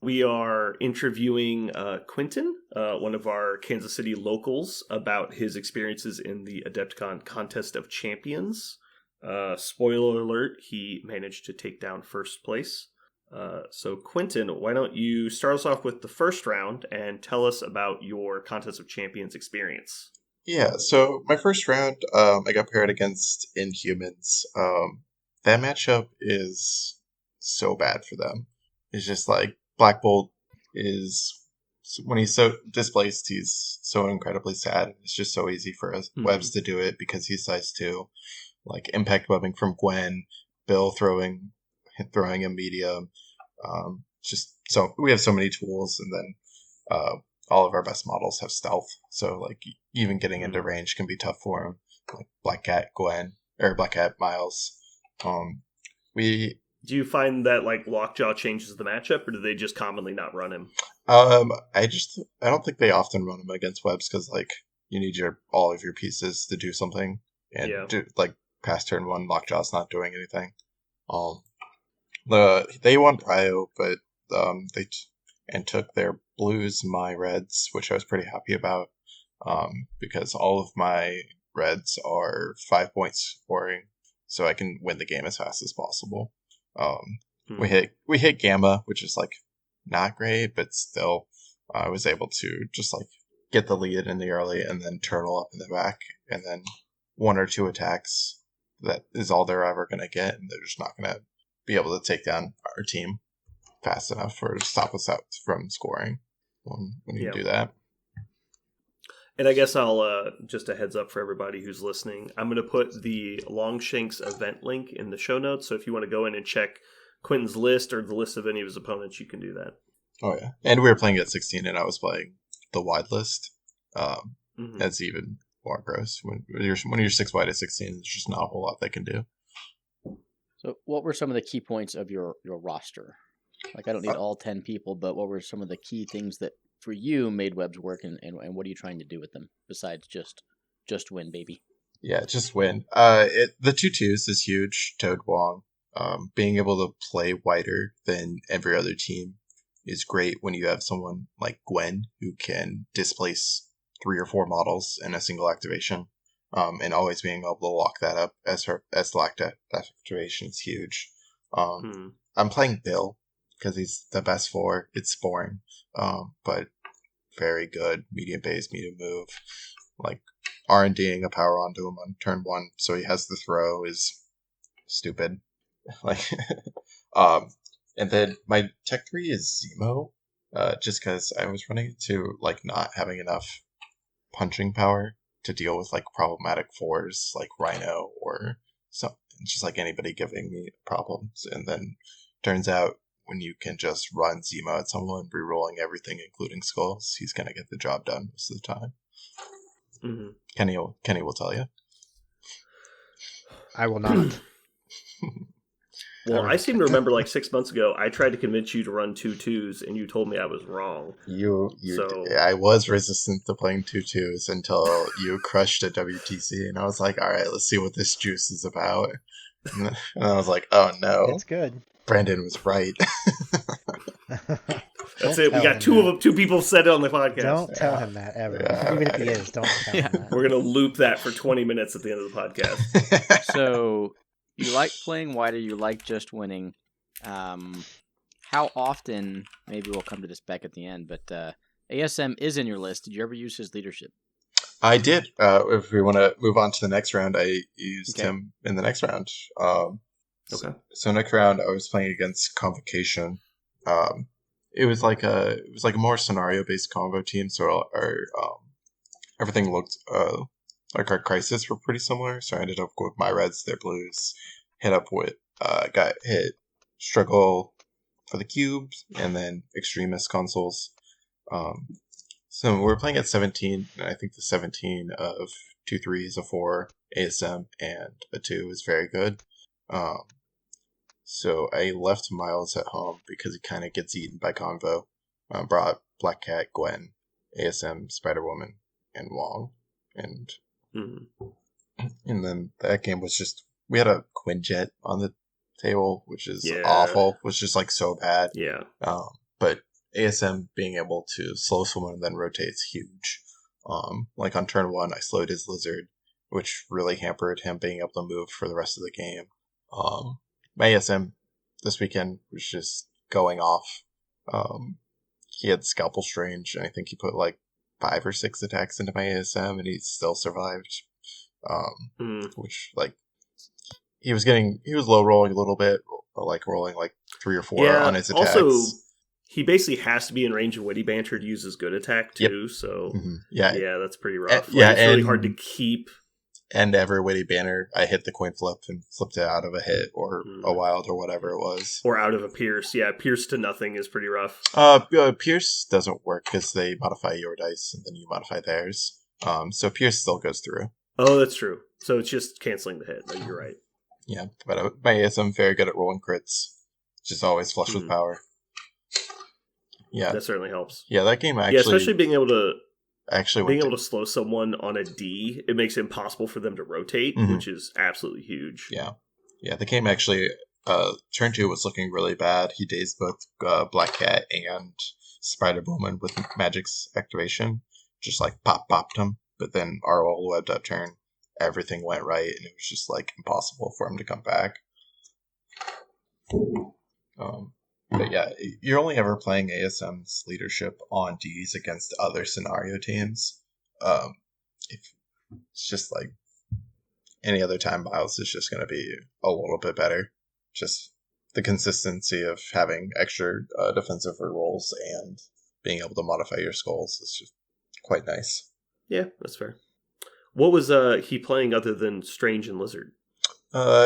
We are interviewing Quentin, one of our Kansas City locals, about his experiences in the Adepticon Contest of Champions. Spoiler alert, he managed to take down first place. So Quentin, why don't you start us off with the first round and tell us about your Contest of Champions experience? Yeah, so my first round, I got paired against Inhumans. That matchup is so bad for them. It's just like Black Bolt is, when he's so displaced, he's so incredibly sad. It's just so easy for us Webs to do it because he's size 2. Like impact webbing from Gwen, Bill throwing a medium. Just so we have so many tools, and then all of our best models have stealth. So like even getting into range can be tough for him. Like Black Cat Gwen or Black Cat Miles. We Do you find that like Lockjaw changes the matchup, or do they just commonly not run him? I don't think they often run him against webs because like you need all of your pieces to do something, and like past turn 1, Lockjaw's not doing anything. They won Prio, but they took their blues, my reds, which I was pretty happy about, because all of my reds are 5 points scoring, so I can win the game as fast as possible. We hit Gamma, which is like not great, but still, I was able to just like get the lead in the early and then turtle up in the back, and then 1 or 2 attacks. That is all they're ever going to get, and they're just not going to be able to take down our team fast enough or stop us out from scoring when you do that. And I guess I'll, just a heads up for everybody who's listening, I'm going to put the Longshanks event link in the show notes, so if you want to go in and check Quentin's list or the list of any of his opponents, you can do that. Oh, yeah. And we were playing at 16, and I was playing the wide list. That's even more gross. When you're 6 wide at 16, there's just not a whole lot they can do. So what were some of the key points of your roster? Like, I don't need all 10 people, but what were some of the key things that, for you, made webs work, and what are you trying to do with them, besides just win, baby? Yeah, just win. The 2/2s is huge. Toad Wong. Being able to play wider than every other team is great when you have someone like Gwen who can displace 3 or 4 models in a single activation. And always being able to lock that up as the locked activation is huge. I'm playing Bill because he's the best 4. It's boring, but very good. Medium base, medium move. Like R&Ding a power onto him on turn 1, so he has the throw is stupid. Like, and then my tech 3 is Zemo, just because I was running into like not having enough punching power to deal with like problematic 4s like Rhino or something, just like anybody giving me problems. And then turns out when you can just run Zemo at someone, rerolling everything, including skulls, he's gonna get the job done most of the time. Kenny will tell you. I will not. Well, I seem to remember like 6 months ago, I tried to convince you to run 2/2s, and you told me I was wrong. I was resistant to playing 2/2s until you crushed at WTC, and I was like, all right, let's see what this juice is about. And I was like, oh no. It's good. Brandon was right. That's it. We got two people said it on the podcast. Don't tell him that ever. Yeah, even if he is, don't tell him that. We're going to loop that for 20 minutes at the end of the podcast. So, you like playing wider, you like just winning. How often, maybe we'll come to this back at the end, but ASM is in your list. Did you ever use his leadership? I did. If we want to move on to the next round, I used him in the next round. So next round, I was playing against Convocation. It was like a more scenario based convo team. So our everything looked like our crisis were pretty similar. So I ended up with my reds, their blues, got hit struggle for the cubes, and then extremist consoles. So we're playing at 17, and I think the 17 of 2 3s, a 4, ASM, and a 2 is very good. So I left Miles at home because he kind of gets eaten by Convo. Brought Black Cat, Gwen, ASM, Spider-Woman, and Wong. And then that game was just... We had a Quinjet on the table, which is awful. It was just like so bad. Yeah. But ASM being able to slow someone and then rotate is huge. Like on turn 1, I slowed his lizard, which really hampered him being able to move for the rest of the game. My ASM this weekend was just going off. He had Scalpel Strange, and I think he put like 5 or 6 attacks into my ASM, and he still survived. Which, like, he was low rolling a little bit, like rolling like 3 or 4 on his attacks. Also, he basically has to be in range of Witty Banter to use his good attack too. So yeah, that's pretty rough. It's really hard to keep. And every Witty Banner, I hit the coin flip and flipped it out of a hit or a wild or whatever it was, or out of a Pierce. Yeah, Pierce to nothing is pretty rough. Pierce doesn't work because they modify your dice and then you modify theirs. So Pierce still goes through. Oh, that's true. So it's just canceling the hit. No, you're right. Yeah, but my ASM very good at rolling crits. Just always flush with power. Yeah, that certainly helps. Yeah, that game actually. Yeah, especially being able to slow someone on a D, it makes it impossible for them to rotate, which is absolutely huge. Yeah. The game actually, turn 2 was looking really bad. He dazed both Black Cat and Spider Woman with Magic's activation, just like popped him. But then our old webbed up turn, everything went right, and it was just like impossible for him to come back. But yeah, you're only ever playing ASM's leadership on Ds against other scenario teams. If it's just like any other time, Miles is just going to be a little bit better. Just the consistency of having extra defensive rolls and being able to modify your skulls is just quite nice. Yeah, that's fair. What was he playing other than Strange and Lizard?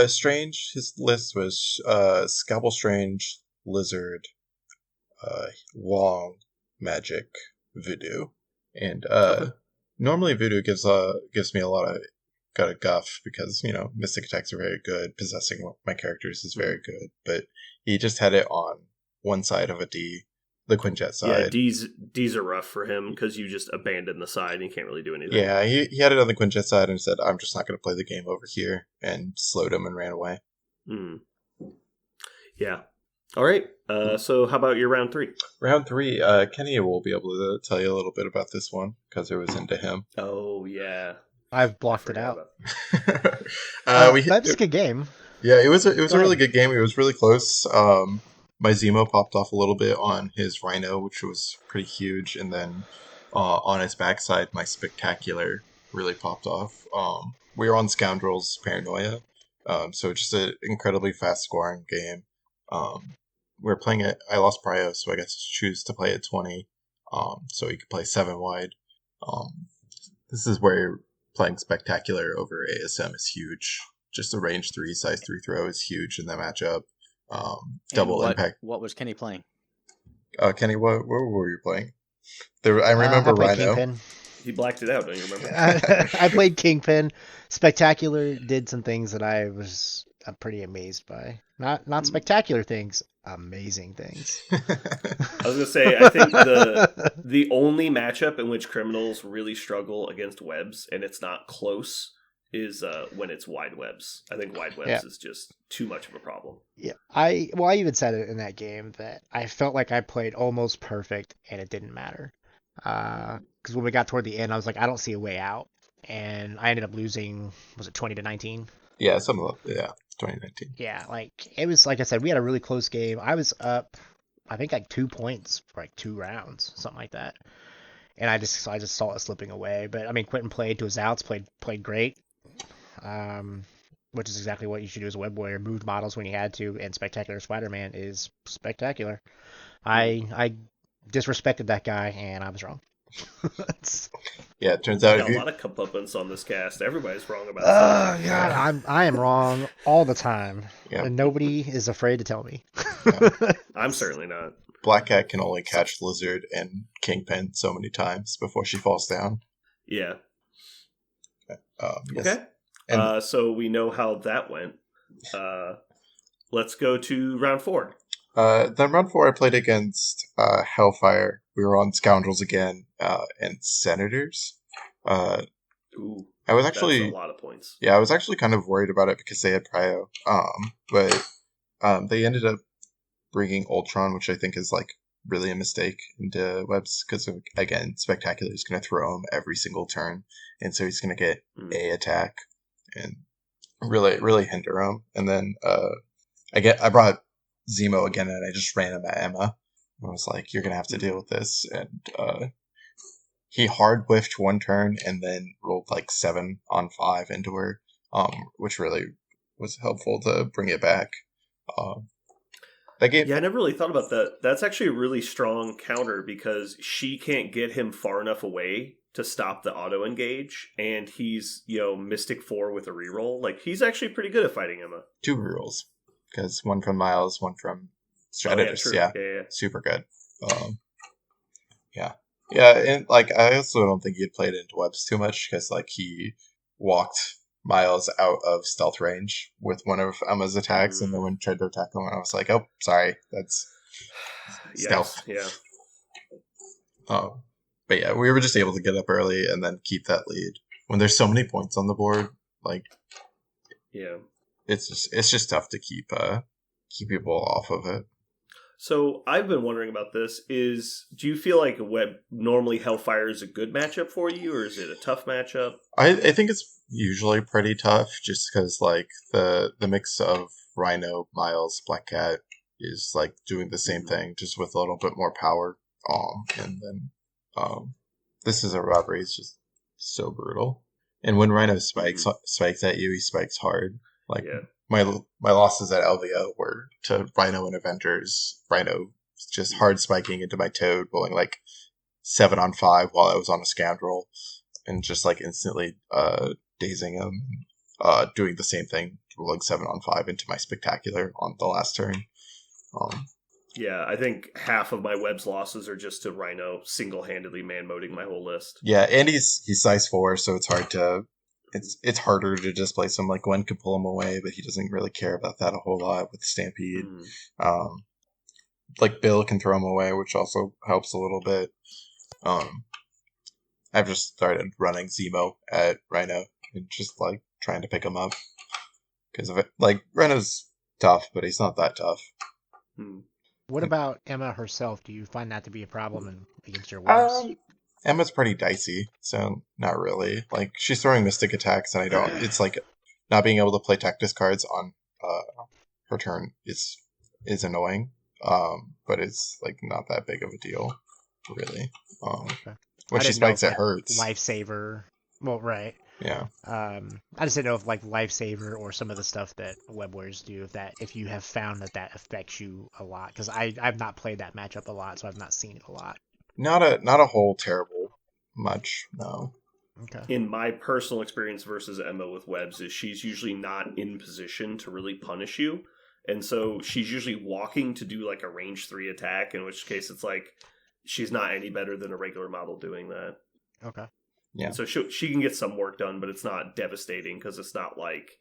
Strange, his list was Scalpel Strange, Lizard, Wong, Magic, Voodoo, and normally Voodoo gives me a lot of guff because Mystic attacks are very good. Possessing my characters is very good, but he just had it on one side of a D, the Quinjet side. Yeah, D's are rough for him because you just abandon the side and you can't really do anything. Yeah, he had it on the Quinjet side and said, "I'm just not going to play the game over here," and slowed him and ran away. Yeah. All right. So how about your round 3? Round 3, Kenny will be able to tell you a little bit about this one because it was into him. Oh, yeah. I've blocked it out. That's a good game. Yeah, it was a really good game. It was really close. My Zemo popped off a little bit on his Rhino, which was pretty huge, and then on his backside, my Spectacular really popped off. We were on Scoundrels Paranoia, so just an incredibly fast-scoring game. We were playing it. I lost Prio, so I got to choose to play at 20, so you could play 7 wide. This is where playing Spectacular over ASM is huge. Just a range 3, size 3 throw is huge in that matchup. Double impact. What was Kenny playing? Kenny, what were you playing? I remember Rhino. Kingpin. He blacked it out, don't you remember? I played Kingpin. Spectacular did some things that I was pretty amazed by. Not spectacular things, amazing things. I was gonna say, I think the only matchup in which criminals really struggle against webs, and it's not close, is when it's wide webs. I think wide webs is just too much of a problem. Yeah, I even said it in that game that I felt like I played almost perfect, and it didn't matter. Because when we got toward the end, I was like, I don't see a way out, and I ended up losing. Was it 20-19? Yeah, 2019. Yeah, it was like I said, we had a really close game. I was up, I think 2 points for 2 rounds, something like that. And I just saw it slipping away. But I mean, Quentin played to his outs, played great. Which is exactly what you should do as a web warrior. Moved models when you had to, and Spectacular Spider-Man is spectacular. I disrespected that guy, and I was wrong. Yeah, it turns out a lot of comeuppance on this cast. Everybody's wrong about that. Oh God, I am wrong all the time, and nobody is afraid to tell me. I'm certainly not. Black Cat can only catch Lizard and Kingpin so many times before she falls down. Yeah. Yes. Okay. And so we know how that went. Let's go to round 4. Then round 4, I played against Hellfire. We were on Scoundrels again, and Senators. Ooh, I was actually that's a lot of points. Yeah, I was actually kind of worried about it because they had Prio. But they ended up bringing Ultron, which I think is really a mistake into webs because, again, Spectacular is going to throw him every single turn. And so he's going to get a attack and really hinder him. And then I brought Zemo again and I just ran him at Emma. I was like, you're going to have to deal with this. And he hard whiffed one turn and then rolled like 7 on 5 into her, which really was helpful to bring it back. Yeah, I never really thought about that. That's actually a really strong counter because she can't get him far enough away to stop the auto engage, and he's, Mystic 4 with a reroll. Like, he's actually pretty good at fighting Emma. 2 rerolls, because one from Miles, one from Strategist. Yeah. Super good. Yeah, and like I also don't think he had played into webs too much because like he walked Miles out of stealth range with one of Emma's attacks, and then when he tried to attack him, I was like, "Oh, sorry, that's stealth." Yeah. But yeah, we were just able to get up early and then keep that lead. When there's so many points on the board, like, yeah, it's just tough to keep people off of it. So I've been wondering about this. Do you feel like normally Hellfire is a good matchup for you, or is it a tough matchup? I think it's usually pretty tough, just because like the mix of Rhino, Miles, Black Cat is like doing the same thing, just with a little bit more power. And then this is a robbery. It's just so brutal. And when Rhino spikes at you, he spikes hard. Like my losses at LVO were to Rhino and Avengers. Rhino just hard spiking into my Toad, rolling like 7 on 5 while I was on a Scoundrel, and just like instantly dazing him. Doing the same thing, rolling 7 on 5 into my Spectacular on the last turn. Yeah, I think half of my web's losses are just to Rhino single-handedly man-moding my whole list. Yeah, and he's size 4, so it's hard to... It's harder to displace him. Like, Gwen could pull him away, but he doesn't really care about that a whole lot with Stampede. Like, Bill can throw him away, which also helps a little bit. I've just started running Zemo at Rhino and just, like, trying to pick him up. Because of it. Like, Rhino's tough, but he's not that tough. What about Emma herself? Do you find that to be a problem against your webs? Emma's pretty dicey, so not really. Like, she's throwing Mystic attacks, and I don't... It's like, not being able to play Tactus cards on her turn is annoying. But it's, like, not that big of a deal, really. When she spikes, it hurts. Lifesaver. Well, right. Yeah. I just didn't know if, like, Lifesaver or some of the stuff that web warriors do, if you have found that affects you a lot. Because I've not played that matchup a lot, so I've not seen it a lot. Not a whole terrible much, no. Okay. In my personal experience versus Emma with webs is she's usually not in position to really punish you. And so she's usually walking to do like a range 3 attack, in which case it's like she's not any better than a regular model doing that. Okay. Yeah. And so she can get some work done, but it's not devastating because it's not like,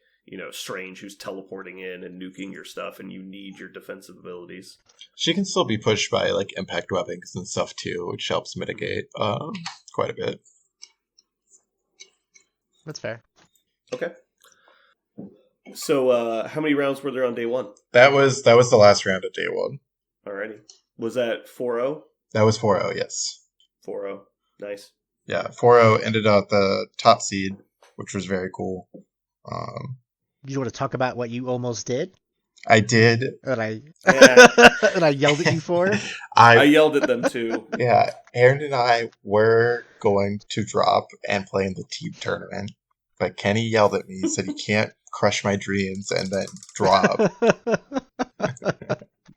Strange who's teleporting in and nuking your stuff and you need your defensive abilities. She can still be pushed by like impact weapons and stuff too, which helps mitigate quite a bit. That's fair. Okay. So how many rounds were there on day 1? That was the last round of day 1. Alrighty. Was that 4-0? That was 4-0, yes. 4-0. Nice. Yeah, 4-0 ended out the top seed, which was very cool. You want to talk about what you almost did? I did. That I yelled at you for? I yelled at them too. Yeah, Aaron and I were going to drop and play in the team tournament, but Kenny yelled at me, said he can't crush my dreams and then drop.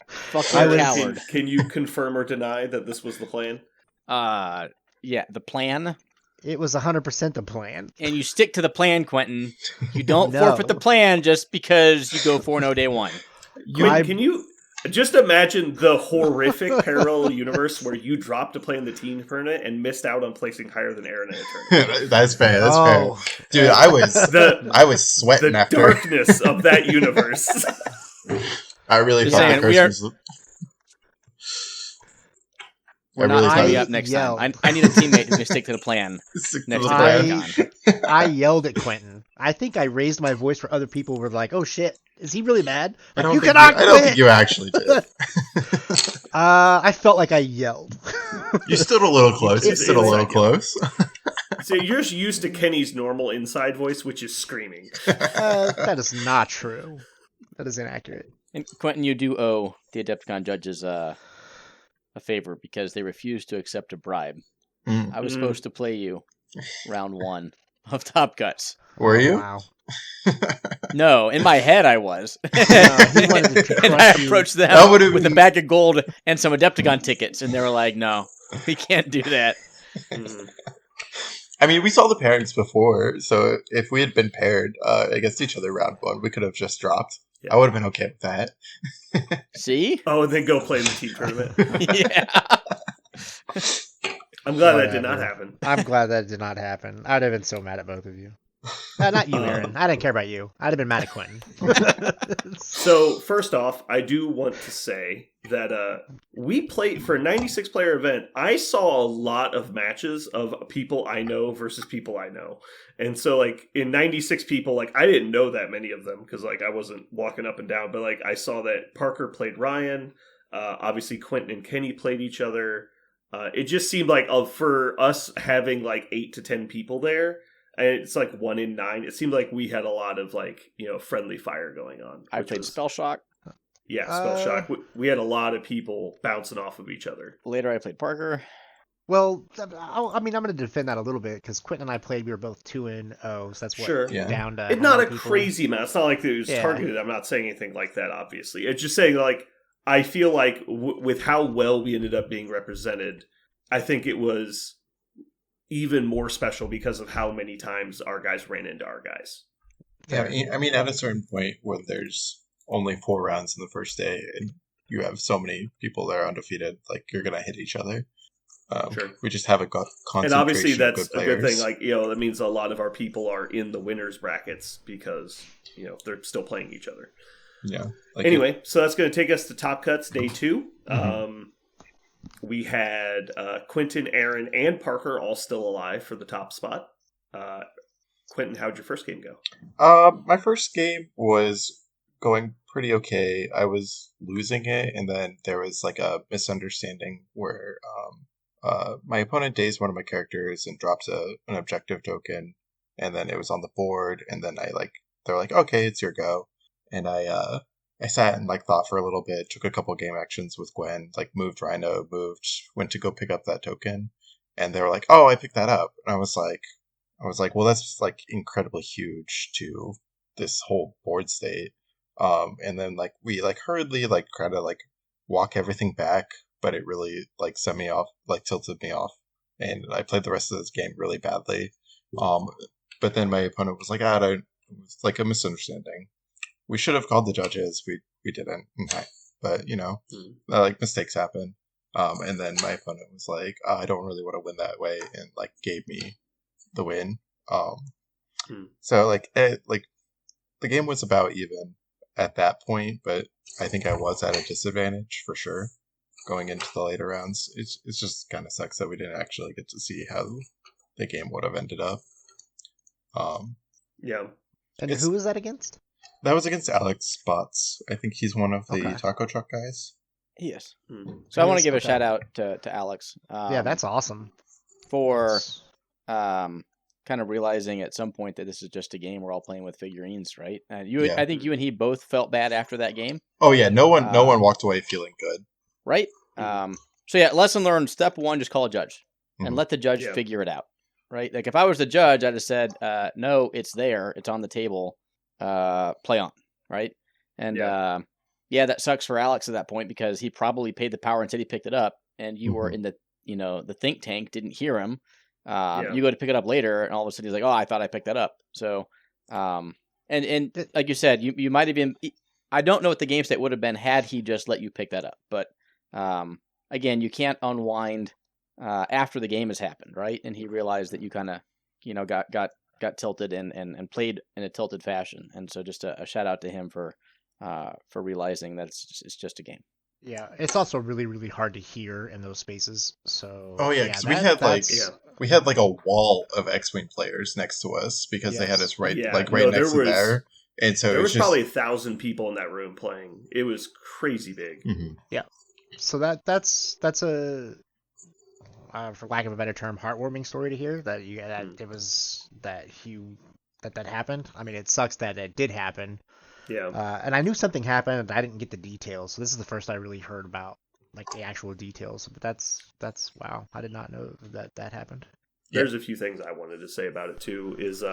Fucking coward. Can you confirm or deny that this was the plan? Yeah, the plan. It was 100% the plan. And you stick to the plan, Quentin. You don't forfeit the plan just because you go 4-0 day 1. Can you just imagine the horrific parallel universe where you dropped to play in the team tournament and missed out on placing higher than Aaron in a tournament? That's fair. Dude, I was sweating after. The darkness of that universe. I really thought the curse was... We're not going to be up next time. I need a teammate who can stick to the plan next to Apepticon. I yelled at Quentin. I think I raised my voice for other people who were like, oh shit, is he really mad? Like, I don't think you actually did. I felt like I yelled. You stood a little close. You It's stood a little inside yelling. close. So you're just used to Kenny's normal inside voice, which is screaming. That is not true. That is inaccurate. And Quentin, you do owe the Adepticon judges a favor because they refused to accept a bribe. Mm. I was supposed to play you round 1 of Top Cuts. Were you? Wow. No, in my head I was. He wanted to And I crush you. approached them That would've with a been- bag of gold and some Adepticon tickets, and they were like, "No, we can't do that." Mm. I mean, we saw the pairings before, so if we had been paired against each other round 1, we could have just dropped. Yeah. I would have been okay with that. See? Oh, and then go play in the team tournament. Yeah. I'm glad that did not Whatever. happen. I'm glad that did not happen. I'd have been so mad at both of you. Not you, Aaron. I didn't care about you. I'd have been mad at Quentin. So first off, I do want to say that we played for a 96 player event. I saw a lot of matches of people I know versus people I know, and so like in 96 people, like I didn't know that many of them because like I wasn't walking up and down, but like I saw that Parker played Ryan. Obviously, Quentin and Kenny played each other. It just seemed like for us having like 8 to 10 people there. And it's like 1 in 9. It seemed like we had a lot of like, friendly fire going on. I which played was- Spell Shock. Yeah, Spell Shock. We had a lot of people bouncing off of each other. Later, I played Parker. Well, I mean, I'm going to defend that a little bit because Quentin and I played. We were both 2-0, so that's what Sure. Yeah. down to. It's how not a many people? crazy amount. It's not like it was Yeah. targeted. I'm not saying anything like that, obviously. It's just saying, like, I feel like with how well we ended up being represented, I think it was even more special because of how many times our guys ran into our guys. Yeah, I mean, at a certain point when there's only 4 rounds in the first day and you have so many people that are undefeated, like you're gonna hit each other. Sure. We just have a concentration And obviously of that's good a good players. thing. Like, that means a lot of our people are in the winners brackets because, they're still playing each other. Yeah. Like Anyway, so that's going to take us to Top Cuts Day 2. Mhm. We had Quentin, Aaron, and Parker all still alive for the top spot. Quentin, how'd your first game go? My first game was going pretty okay. I was losing it, and then there was like a misunderstanding where my opponent dazed one of my characters and drops an objective token, and then it was on the board, and then they're like, okay, it's your go, and I sat and like thought for a little bit, took a couple game actions with Gwen, like moved Rhino, went to go pick up that token, and they were like, oh, I picked that up, and I was like, well, that's like incredibly huge to this whole board state. And then like we like hurriedly like kind of like walk everything back, but it really like sent me off, like tilted me off, and I played the rest of this game really badly. But then my opponent was like, it was like a misunderstanding. We should have called the judges. We didn't. But like mistakes happen. And then my opponent was like, I don't really want to win that way, and like gave me the win. So like the game was about even at that point, but I think I was at a disadvantage for sure going into the later rounds. It's just kind of sucks that we didn't actually get to see how the game would have ended up. Yeah. And It's- who was that against? That was against Alex Spots. I think he's one of the Okay. taco truck guys. Yes. Hmm. So I want to Yes, give a okay. shout out to Alex. Yeah, that's awesome. for kind of realizing at some point that this is just a game. We're all playing with figurines, right? And Yeah. I think you and he both felt bad after that game, Oh yeah, no one walked away feeling good. right? Mhm. So yeah, lesson learned. Step 1: just call a judge and Mhm. let the judge Yeah. figure it out, right? Like if I was the judge, I'd have said, "No, it's there. It's on the table. Play on." Right? And yeah, that sucks for Alex at that point because he probably paid the power and said he picked it up, and you were in the the think tank, didn't hear him. You go to pick it up later, and all of a sudden he's like, "Oh, I thought I picked that up." So, and like you said, you might have been. I don't know what the game state would have been had he just let you pick that up. But again, you can't unwind after the game has happened, right? And he realized that you kind of got tilted and played in a tilted fashion. And so just a shout out to him for realizing that it's just a game. Yeah, it's also really, really hard to hear in those spaces. So Oh yeah, because we had like a wall of X-wing players next to us because they had us right next to there, and so there it was just probably 1,000 people in that room playing. It was crazy big. Mhm. Yeah. So that's a for lack of a better term, heartwarming story to hear that it was that happened. I mean, it sucks that it did happen. Yeah. And I knew something happened, and I didn't get the details. So this is the first I really heard about like the actual details. But that's wow. I did not know that happened. There's a few things I wanted to say about it too. Is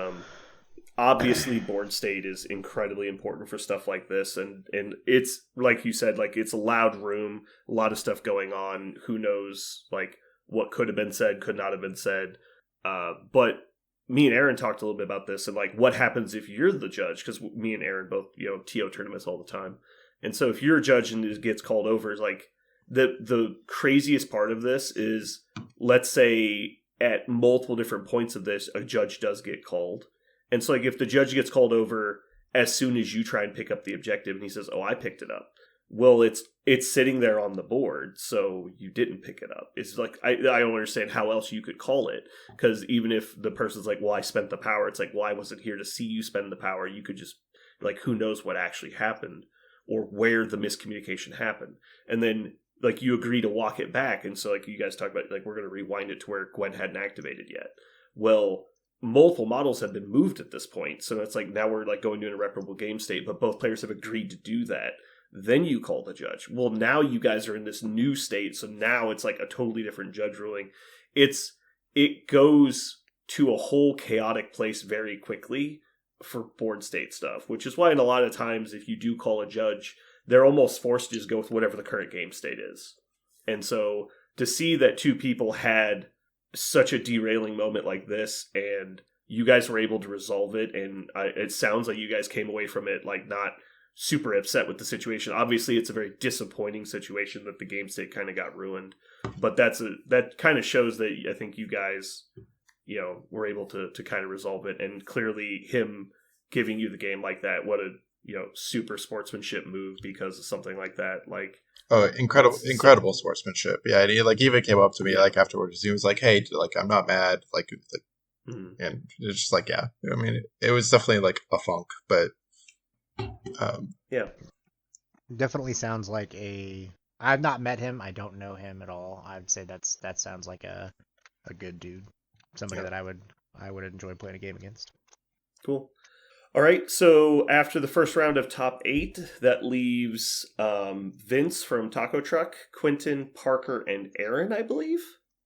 obviously board state is incredibly important for stuff like this, and it's like you said, like it's a loud room, a lot of stuff going on. Who knows, like what could have been said, could not have been said. But me and Aaron talked a little bit about this, and like what happens if you're the judge? Because me and Aaron both TO tournaments all the time, and so if you're a judge and it gets called over, is like the craziest part of this is, let's say at multiple different points of this, a judge does get called. And so, like, if the judge gets called over as soon as you try and pick up the objective, and he says, "Oh, I picked it up," well, it's sitting there on the board, so you didn't pick it up. It's like I don't understand how else you could call it, because even if the person's like, "Well, I spent the power," it's like, "Well, I wasn't here to see you spend the power." You could just like, who knows what actually happened or where the miscommunication happened, and then like you agree to walk it back, and so like you guys talk about like we're going to rewind it to where Gwen hadn't activated yet. Well, multiple models have been moved at this point, so it's like now we're like going to an irreparable game state, but both players have agreed to do that. Then you call the judge. Well, now you guys are in this new state, so now it's like a totally different judge ruling. It goes to a whole chaotic place very quickly for board state stuff, which is why in a lot of times if you do call a judge, they're almost forced to just go with whatever the current game state is. And so to see that two people had such a derailing moment like this, and you guys were able to resolve it, and it sounds like you guys came away from it like not super upset with the situation. Obviously, it's a very disappointing situation that the game state kind of got ruined, but that kind of shows that I think you guys, were able to kind of resolve it, and clearly him giving you the game like that, what a super sportsmanship move because of something like that, like. Oh, incredible sportsmanship. Yeah, and he like even came up to me like afterwards. He was like, "Hey, like I'm not mad." Like and it's just like, yeah. I mean, it was definitely like a funk, but yeah, definitely sounds like I've not met him. I don't know him at all. I'd say that sounds like a good dude, somebody that I would enjoy playing a game against. Cool. All right, so after the first round of top 8, that leaves Vince from Taco Truck, Quentin, Parker, and Aaron, I believe?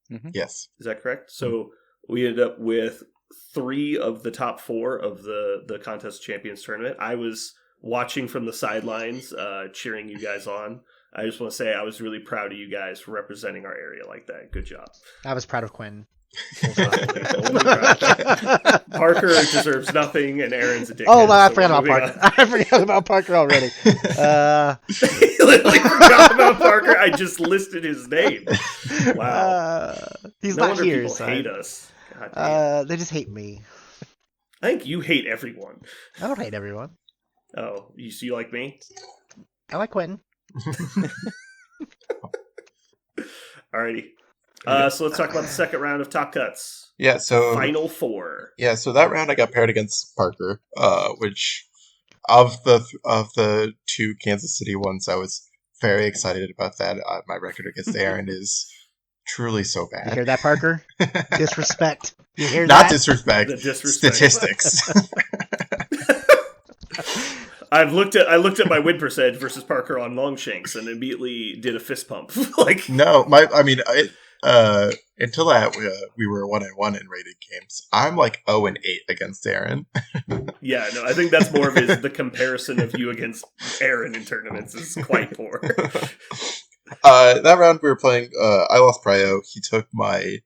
Mm-hmm. Yes. Is that correct? So we ended up with 3 of the top 4 of the Contest Champions tournament. I was watching from the sidelines, cheering you guys on. I just want to say I was really proud of you guys for representing our area like that. Good job. I was proud of Quinn. Parker deserves nothing, and Aaron's a dickhead. Oh, I forgot about Parker. I forgot about Parker already. Literally forgot about Parker. I just listed his name. Wow. He's no not wonder here. People So hate us. God damn. They just hate me. I think you hate everyone. I don't hate everyone. Oh, so you like me? I like Quentin. Alrighty. So let's talk about the second round of Top Cuts. Yeah, so Final 4. Yeah, so that round I got paired against Parker, which of the 2 Kansas City ones, I was very excited about that. My record against Aaron is truly so bad. You hear that, Parker? Disrespect. You hear Not that? disrespect. The disrespect. Statistics. I looked at my win percentage versus Parker on Longshanks and immediately did a fist pump. Like no, until that we were 1-1 in rated games. I'm like 0-8 against Aaron. Yeah, no, I think that's more of the comparison of you against Aaron in tournaments is quite poor. That round we were playing. I lost Prio. He took my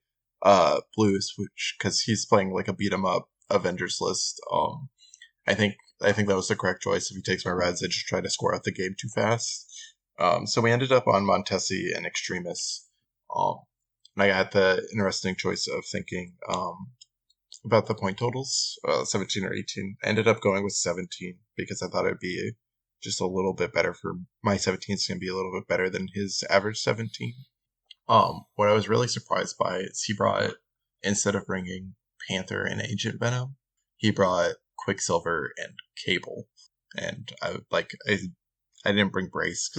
blues, which because he's playing like a beat 'em up Avengers list. I think that was the correct choice. If he takes my reds, I just try to score out the game too fast. So we ended up on Montesi and Extremis. And I had the interesting choice of thinking about the point totals, 17 or 18. I ended up going with 17 because I thought it'd be just a little bit better for my 17 is going to be a little bit better than his average 17. What I was really surprised by is he brought, instead of bringing Panther and Agent Venom, he brought Quicksilver and Cable. And I didn't bring Brace.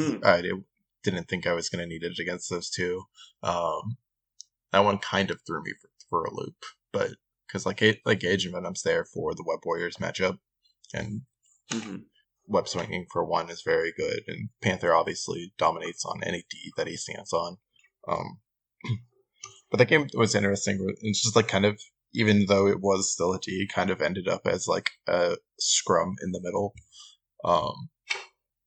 didn't think I was going to need it against those two. That one kind of threw me for a loop, but because like Gage and Venom's there for the Web Warriors matchup, and web swinging for one is very good, and Panther obviously dominates on any D that he stands on. But that game was interesting. It's just like kind of, even though it was still a D, kind of ended up as like a scrum in the middle.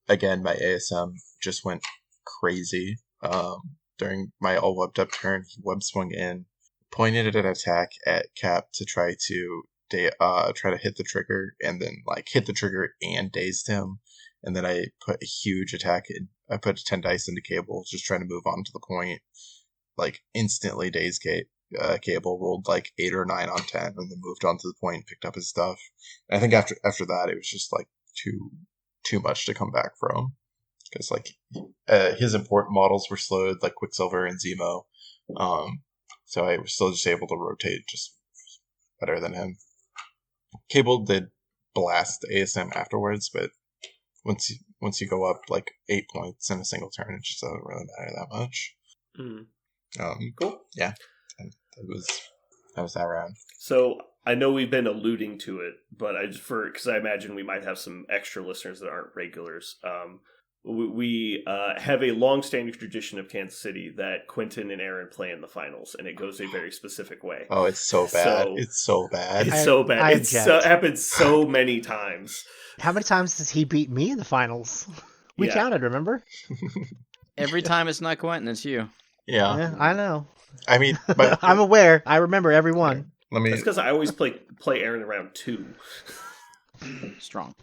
Again, my ASM just went crazy. During my all webbed up turn, he web swung in, pointed an attack at Cap to try to hit the trigger, and then like hit the trigger and dazed him. And then I put a huge attack in. I put 10 dice into Cable, just trying to move on to the point. Like instantly dazed Cable, rolled like 8 or 9 on 10, and then moved on to the point and picked up his stuff. And I think after that, it was just like too much to come back from. Because like his important models were slowed, like Quicksilver and Zemo, so I was still just able to rotate just better than him. Cable did blast ASM afterwards, but once you go up like 8 points in a single turn, it just doesn't really matter that much. Cool. Yeah, that was that round. So I know we've been alluding to it, but because I imagine we might have some extra listeners that aren't regulars. We have a long-standing tradition of Kansas City that Quentin and Aaron play in the finals, and it goes a very specific way. Oh, it's so bad. It's so bad. It's so bad. It happened so many times. How many times does he beat me in the finals? We counted, remember? Every time it's not Quentin, it's you. Yeah, I know. I mean, but I'm aware. I remember every one. That's because I always play Aaron in round 2. Strong.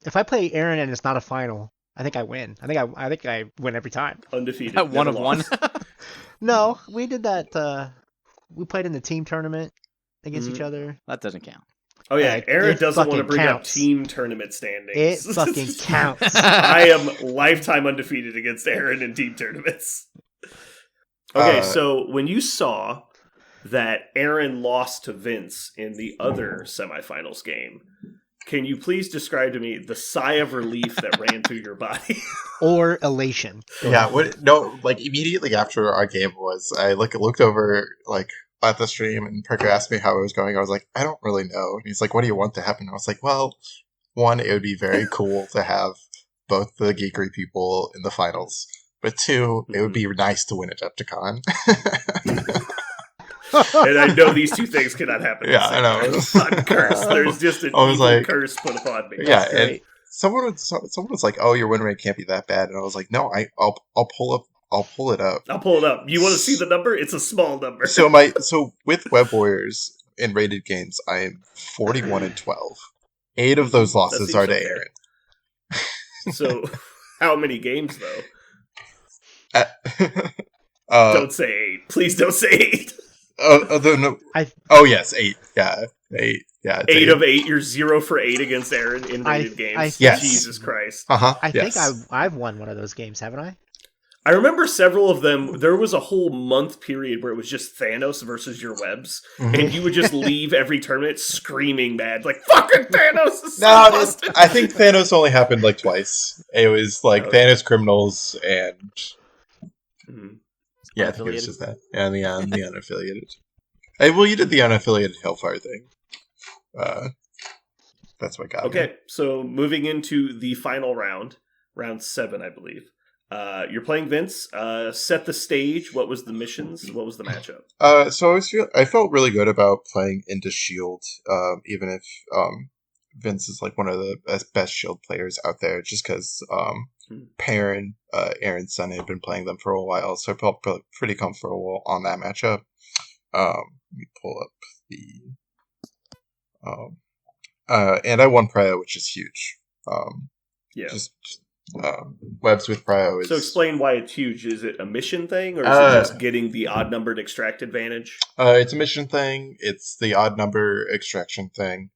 If I play Aaron and it's not a final, I think I win. I think I win every time. Undefeated. One of one. No, we did that. We played in the team tournament against each other. That doesn't count. Oh yeah, Aaron doesn't want to bring counts. up team tournament standings. It fucking counts. I am lifetime undefeated against Aaron in team tournaments. Okay, so when you saw that Aaron lost to Vince in the other semifinals game, can you please describe to me the sigh of relief that ran through your body? Or elation. Yeah, like immediately after our game I looked over like at the stream, and Parker asked me how it was going. I was like, I don't really know. And he's like, what do you want to happen? And I was like, well, one, it would be very cool to have both the Geekery people in the finals. But 2, it would be nice to win Adepticon. And I know these two things cannot happen. Yeah, I know. I'm cursed. There's just an evil curse put upon me. Yeah, and someone was like, "Oh, your win rate can't be that bad," and I was like, "No, I'll pull it up. I'll pull it up. You want to see the number? It's a small number." So with Web Warriors in rated games, I am 41-12. 8 of those losses are to Aaron. So, how many games though? Don't say 8. Please don't say 8. No. Yes, 8. Yeah, 8. Yeah, 8 of 8. You're 0 for 8 against Aaron in rated games. Yes. Jesus Christ. I think I've won one of those games, haven't I? I remember several of them. There was a whole month period where it was just Thanos versus your webs, and you would just leave every tournament screaming mad, like, fucking Thanos is so I think Thanos only happened like twice. It was like Thanos Criminals and... Yeah, I think it was just that. And the unaffiliated. You did the unaffiliated Hellfire thing. That's what got me. Okay, so moving into the final round 7, I believe. You're playing Vince. Set the stage. What was the missions? What was the matchup? So I felt really good about playing into Shield, even if Vince is like one of the best Shield players out there, just because Perrin, Aaron's son, had been playing them for a while, so I felt pretty comfortable on that matchup. Let me pull up the... and I won Prio, which is huge. Just webs with Prio is... So explain why it's huge. Is it a mission thing, or is it just getting the odd numbered extract advantage? It's a mission thing. It's the odd number extraction thing.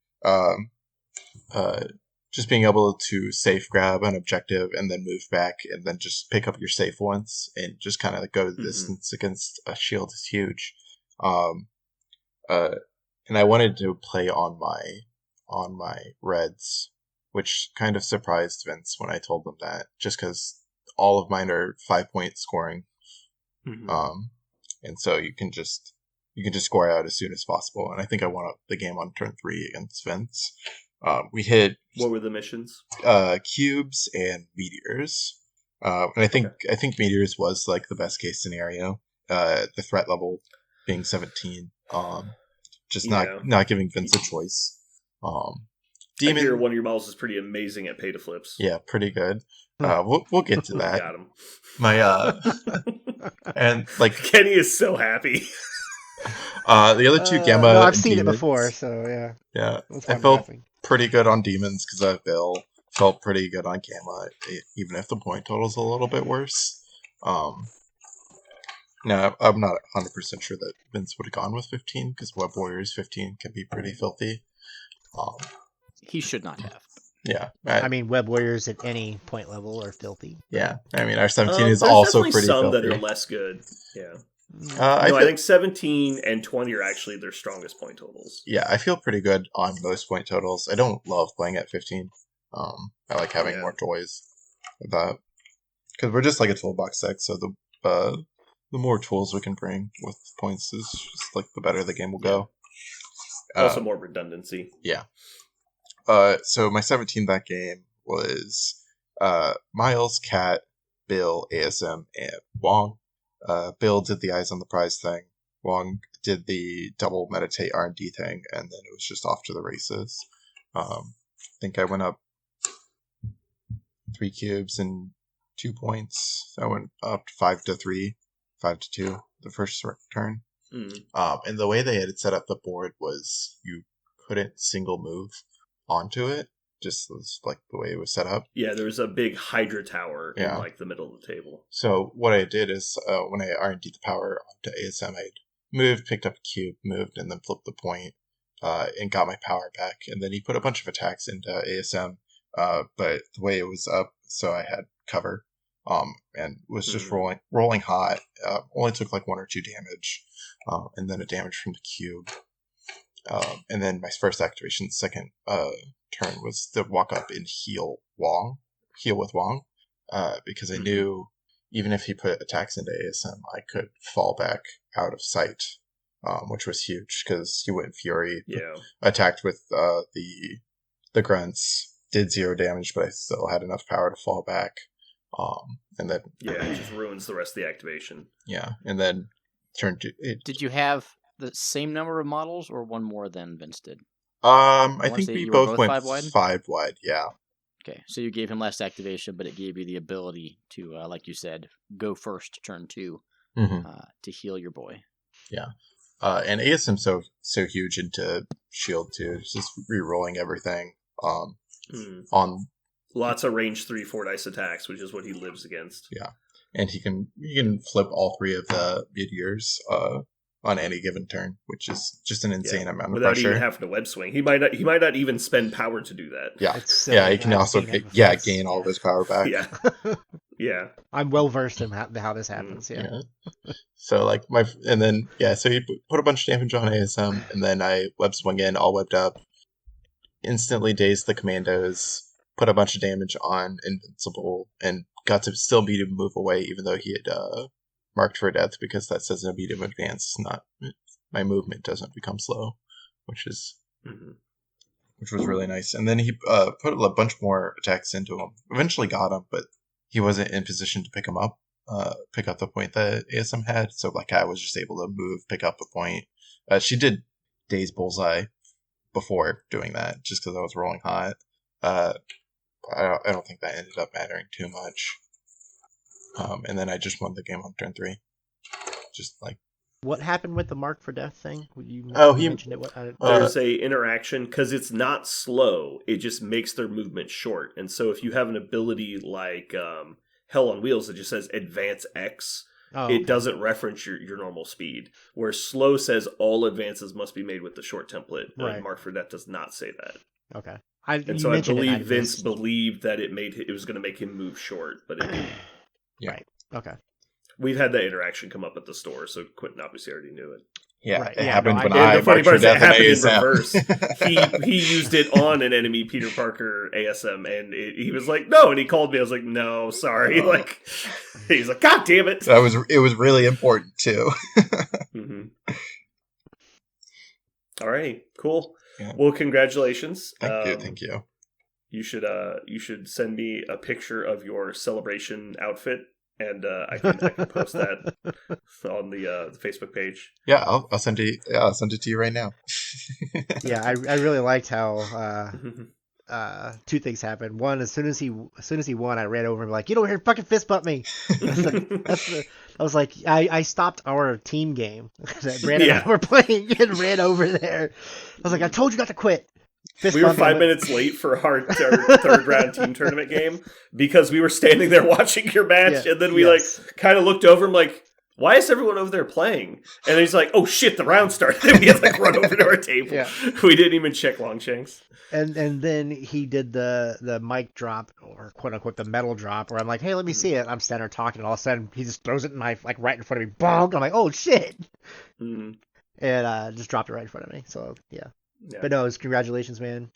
Just being able to safe grab an objective and then move back and then just pick up your safe once and just kind of go the distance against a shield is huge. And I wanted to play on my reds, which kind of surprised Vince when I told them that, just because all of mine are 5-point scoring. Mhm. And so you can just score out as soon as possible. And I think I won the game on turn 3 against Vince. We hit What were the missions? cubes and meteors. And I think meteors was like the best case scenario. The threat level being 17. Just not giving Vince a choice. I Demon, hear one of your models is pretty amazing at pay to flips. yeah, pretty good. We'll get to that. Got him. My and like Kenny is so happy. the other two Gamma. No, I've and seen demons, it before, so yeah. Yeah, That's I why I'm felt laughing. pretty good on demons because Bill felt pretty good on Gamma, even if the point total's a little bit worse. No, I'm not 100% sure that Vince would have gone with 15 because Web Warriors 15 can be pretty filthy. He should not have. Yeah, I mean, Web Warriors at any point level are filthy. yeah. I mean, our 17 is there's also definitely pretty some filthy. that are less good. Yeah. I think 17 and 20 are actually their strongest point totals. Yeah, I feel pretty good on most point totals. I don't love playing at 15. I like having more toys with that because we're just like a toolbox deck. So the more tools we can bring with points is just like the better the game will go. Also more redundancy. Yeah. So my 17 that game was Miles, Cat, Bill, ASM, and Wong. Bill did the eyes on the prize thing. Wong did the double meditate R&D thing, and then it was just off to the races. I think I went up 3 cubes and 2 points. I went up 5-3, 5-2 the first turn. And the way they had set up the board was you couldn't single move onto it. Just was like the way it was set up. Yeah, there was a big Hydra tower in like the middle of the table. So what I did is when I R&D'd the power onto ASM, I moved, picked up a cube, moved, and then flipped the point, and got my power back. And then he put a bunch of attacks into ASM, but the way it was up, so I had cover, and was just rolling hot. Only took like 1 or 2 damage, and then a damage from the cube. And then my first activation, second turn, was to walk up and heal with Wong, because I knew even if he put attacks into ASM, I could fall back out of sight, which was huge because he went Fury, attacked with the grunts, did 0 damage, but I still had enough power to fall back, and then it just ruins the rest of the activation. Yeah, and then turn to it. Did you have the same number of models or one more than Vince did? I think we both went 5 wide. Yeah. Okay, so you gave him last activation, but it gave you the ability to, like you said, go first turn 2 to heal your boy. Yeah, and ASM's so huge into shield too. It's just re-rolling everything. On lots of range 3/4 dice attacks, which is what he lives against. Yeah, and he can flip all 3 of the meteors on any given turn, which is just an insane amount of without pressure. Even having to web swing. He might not even spend power to do that. Yeah, he can also gain all of his power back. Yeah. I'm well versed in how this happens. So like so he put a bunch of damage on ASM, and then I web swing in, all webbed up, instantly dazed the commandos, put a bunch of damage on Invincible, and got to still beat him move away, even though he had marked for death, because that says a medium advance, not my movement doesn't become slow, which was really nice. And then he put a bunch more attacks into him. Eventually got him, but he wasn't in position to pick him up, pick up the point that ASM had. So like I was just able to move, pick up a point. She did Daze Bullseye before doing that, just because I was rolling hot. I don't think that ended up mattering too much. And then I just won the game on turn 3. Just like. What happened with the mark for death thing? He mentioned it. There's a interaction because it's not slow. It just makes their movement short. And so if you have an ability like Hell on Wheels that just says Advance X, it doesn't reference your normal speed. Where slow says all advances must be made with the short template. Right. Mark for death does not say that. Okay. I believe Vince believed that it was going to make him move short, but it didn't. Right. Okay. We've had that interaction come up at the store, so Quentin obviously already knew it. Yeah, Right, it yeah, happened no, when I And I the funny marched part for is it death in happened in ASM. reverse. He used it on an enemy Peter Parker ASM, and he was like, "No," and he called me. I was like, "No, sorry." Like, he's like, "God damn it!" It was really important too. Mm-hmm. All right, cool. Yeah. Well, congratulations. Thank you. You should send me a picture of your celebration outfit, and I can post that on the Facebook page. Yeah, I'll send it. Yeah, I'll send it to you right now. Yeah, I really liked how two things happened. One, as soon as he won, I ran over and like, get over here, fucking fist bump me. I was like, I stopped our team game that Brandon and I were playing and ran over there. I was like, I told you not to quit. Fist We were bump 5 him. minutes late for our third round team tournament game because we were standing there watching your match, Yeah, and then we yes. like kind of looked over and like, why is everyone over there playing? And he's like, oh shit, the round started. And we had to like run over to our table. Yeah. We didn't even check Longshanks. And then he did the mic drop, or quote unquote the metal drop, where I'm like, hey, let me see it. I'm standing there talking, and all of a sudden he just throws it in my like right in front of me. Bonk! I'm like, oh shit! Mm-hmm. And just dropped it right in front of me. So yeah. But no, it's congratulations, man.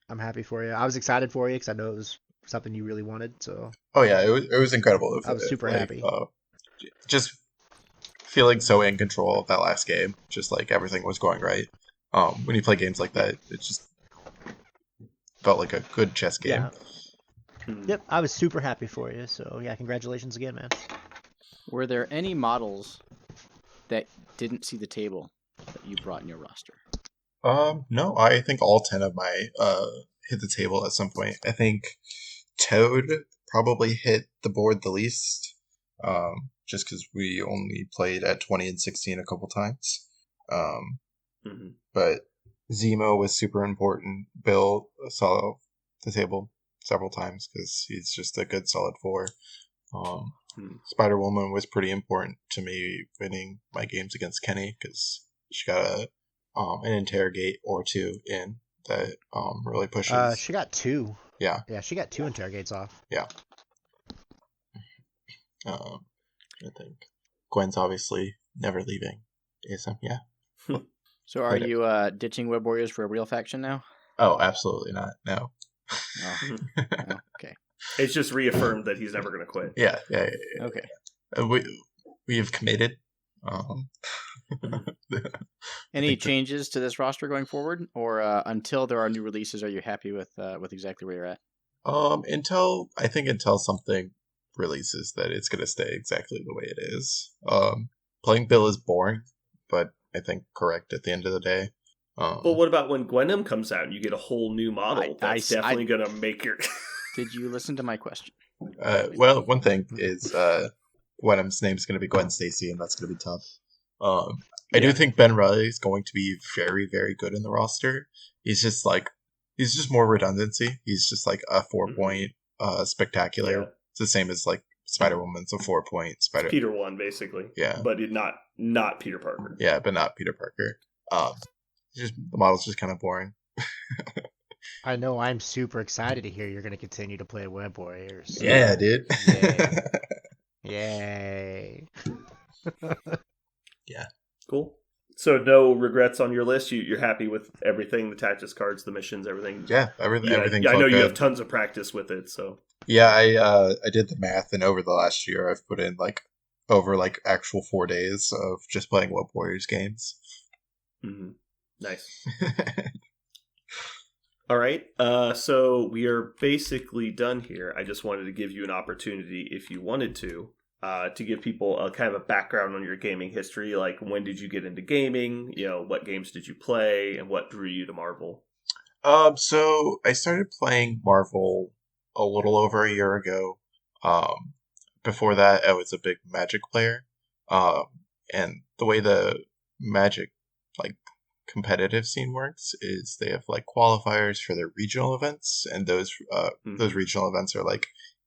I'm happy for you. I was excited for you because I know it was something you really wanted. So. Oh yeah, it was incredible. I was super happy. Just feeling so in control of that last game, just like everything was going right. When you play games like that, it just felt like a good chess game. Yeah. Yep, I was super happy for you. So yeah, congratulations again, man. Were there any models that didn't see the table that you brought in your roster? No, I think all 10 of my hit the table at some point. I think Toad probably hit the board the least, just because we only played at 20 and 16 a couple times. But Zemo was super important. Bill saw the table several times because he's just a good solid 4. Spider-Woman was pretty important to me winning my games against Kenny because she got an interrogate or 2 in that really pushes. She got 2. Yeah. Yeah, she got 2 interrogates off. Yeah. I think Gwen's obviously never leaving ASM. Yeah. So are you ditching Web Warriors for a real faction now? Oh, absolutely not. No. Oh, okay. It's just reaffirmed that he's never going to quit. Yeah. Okay. We have committed. Any changes to this roster going forward, or until there are new releases, are you happy with exactly where you're at? Until something releases, that it's going to stay exactly the way it is. Playing Bill is boring, but I think correct at the end of the day. But what about when Gwenem comes out and you get a whole new model? That's definitely going to make your... Did you listen to my question? Well, one thing is Gwenem's name is going to be Gwen Stacy, and that's going to be tough. I do think Ben Riley is going to be very, very good in the roster. He's just more redundancy. He's just like a 4-point spectacular. Yeah. It's the same as like Spider-Woman's a 4-point Spider. Peter 1 basically. Yeah, but not Peter Parker. Yeah, but not Peter Parker. The model's just kind of boring. I know. I'm super excited to hear you're going to continue to play Web Warriors. Yeah, dude. Yay. Yeah. Cool. So no regrets on your list. You're happy with everything, the tactics cards, the missions, everything. Yeah, everything. Yeah, I know you have tons of practice with it. So yeah, I did the math, and over the last year, I've put in over actual 4 days of just playing Web Warriors games. Mm-hmm. Nice. All right. So we are basically done here. I just wanted to give you an opportunity, if you wanted to give people a kind of a background on your gaming history. Like, when did you get into gaming? What games did you play, and what drew you to Marvel? So I started playing Marvel a little over a year ago. Before that, I was a big Magic player. And the way the Magic competitive scene works is they have qualifiers for their regional events, and those regional events are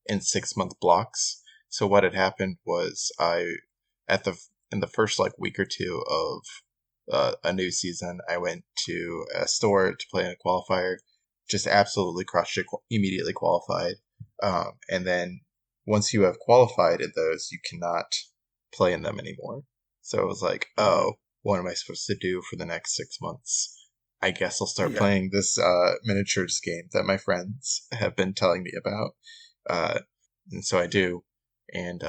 in 6-month blocks. So what had happened was in the first week or 2 of a new season, I went to a store to play in a qualifier, just absolutely crushed it, immediately qualified. And then once you have qualified in those, you cannot play in them anymore. So it was like, oh, what am I supposed to do for the next 6 months? I guess I'll start Yeah. playing this miniatures game that my friends have been telling me about. And so I do. And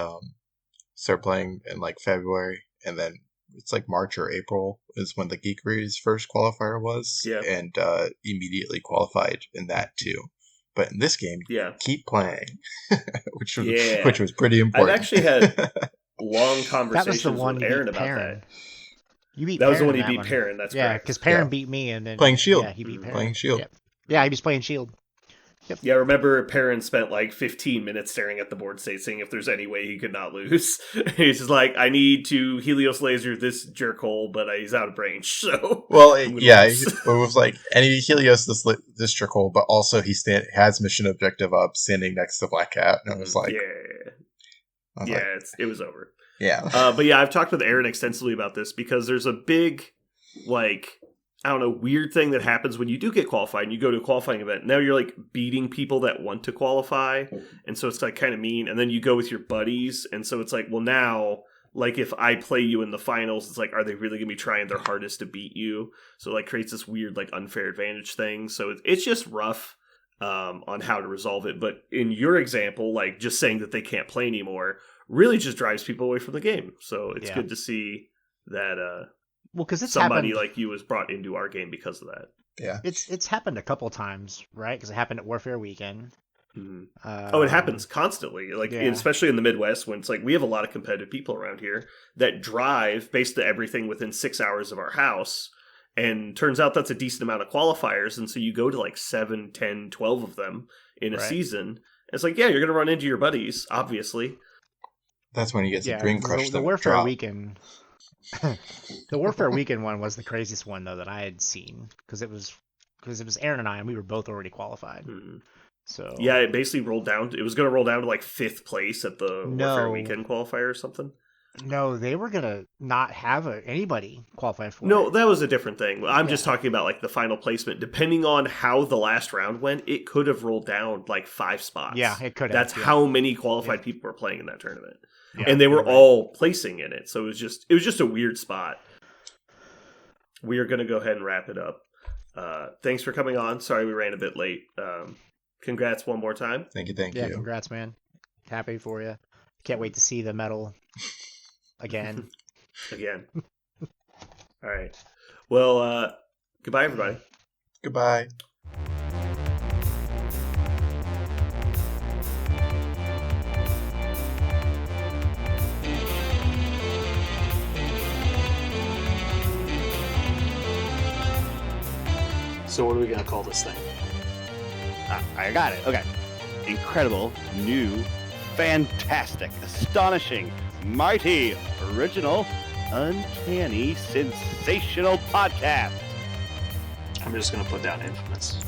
start playing in like February. And then it's like March or April is when the Geekery's first qualifier was. Yeah. And immediately qualified in that too. But in this game, Yeah. keep playing, which Yeah. was pretty important. I've actually had long That conversations was the one with you Aaron beat about Perrin. that. You beat That was the Perrin one in he beat one. Perrin, that's Yeah, correct. because Perrin Yeah. beat me, and then Playing Shield. Yeah, he beat Perrin. Playing Shield. Yeah, he was playing Shield. Yeah, I remember Perrin spent like 15 minutes staring at the board state, seeing if there's any way he could not lose. He's just like, I need to Helios laser this jerkhole, but he's out of range, so... Well, I'm gonna yeah, lose. it was like, and he Helios this trick hole, but also he has mission objective up, standing next to Black Cat, and I was like, It was over. Yeah. But yeah, I've talked with Aaron extensively about this because there's a big, like, I don't know, weird thing that happens when you do get qualified and you go to a qualifying event. Now you're like beating people that want to qualify. And so it's like kind of mean. And then you go with your buddies. And so it's like, well, now, like if I play you in the finals, it's like, are they really going to be trying their hardest to beat you? So it like creates this weird, like unfair advantage thing. So it's just rough on how to resolve it. But in your example, like just saying that they can't play anymore really just drives people away from the game. So it's good to see that, well, because somebody happened, like you was brought into our game because of that. Yeah, it's happened a couple times, right? Because it happened at Warfare Weekend. Mm-hmm. It happens constantly, like especially in the Midwest, when it's like we have a lot of competitive people around here that drive basically everything within 6 hours of our house, and turns out that's a decent amount of qualifiers, and so you go to like 7, 10, 12 of them in a season. It's like, yeah, you're gonna run into your buddies, obviously. That's when you get the Dream Crush. The Warfare Weekend. The Warfare Weekend one was the craziest one though that I had seen because it was Aaron and I, and we were both already qualified. Mm-hmm. So yeah, it basically rolled down. It was going to roll down to like 5th place at the Warfare Weekend qualifier or something. No, they were gonna not have anybody qualify for. No, that was a different thing. I'm just talking about like the final placement. Depending on how the last round went, it could have rolled down like 5 spots. Yeah, it could have. That's how many qualified people were playing in that tournament. Yeah, and they were all placing in it, so it was just a weird spot. We are going to go ahead and wrap it up. Thanks for coming on. Sorry we ran a bit late. Congrats one more time. Thank you. Yeah, congrats, man. Happy for you. Can't wait to see the medal again. All right. Well, goodbye, everybody. Goodbye. So what are we going to call this thing? I got it. Okay. Incredible, new, fantastic, astonishing, mighty, original, uncanny, sensational podcast. I'm just going to put down infamous.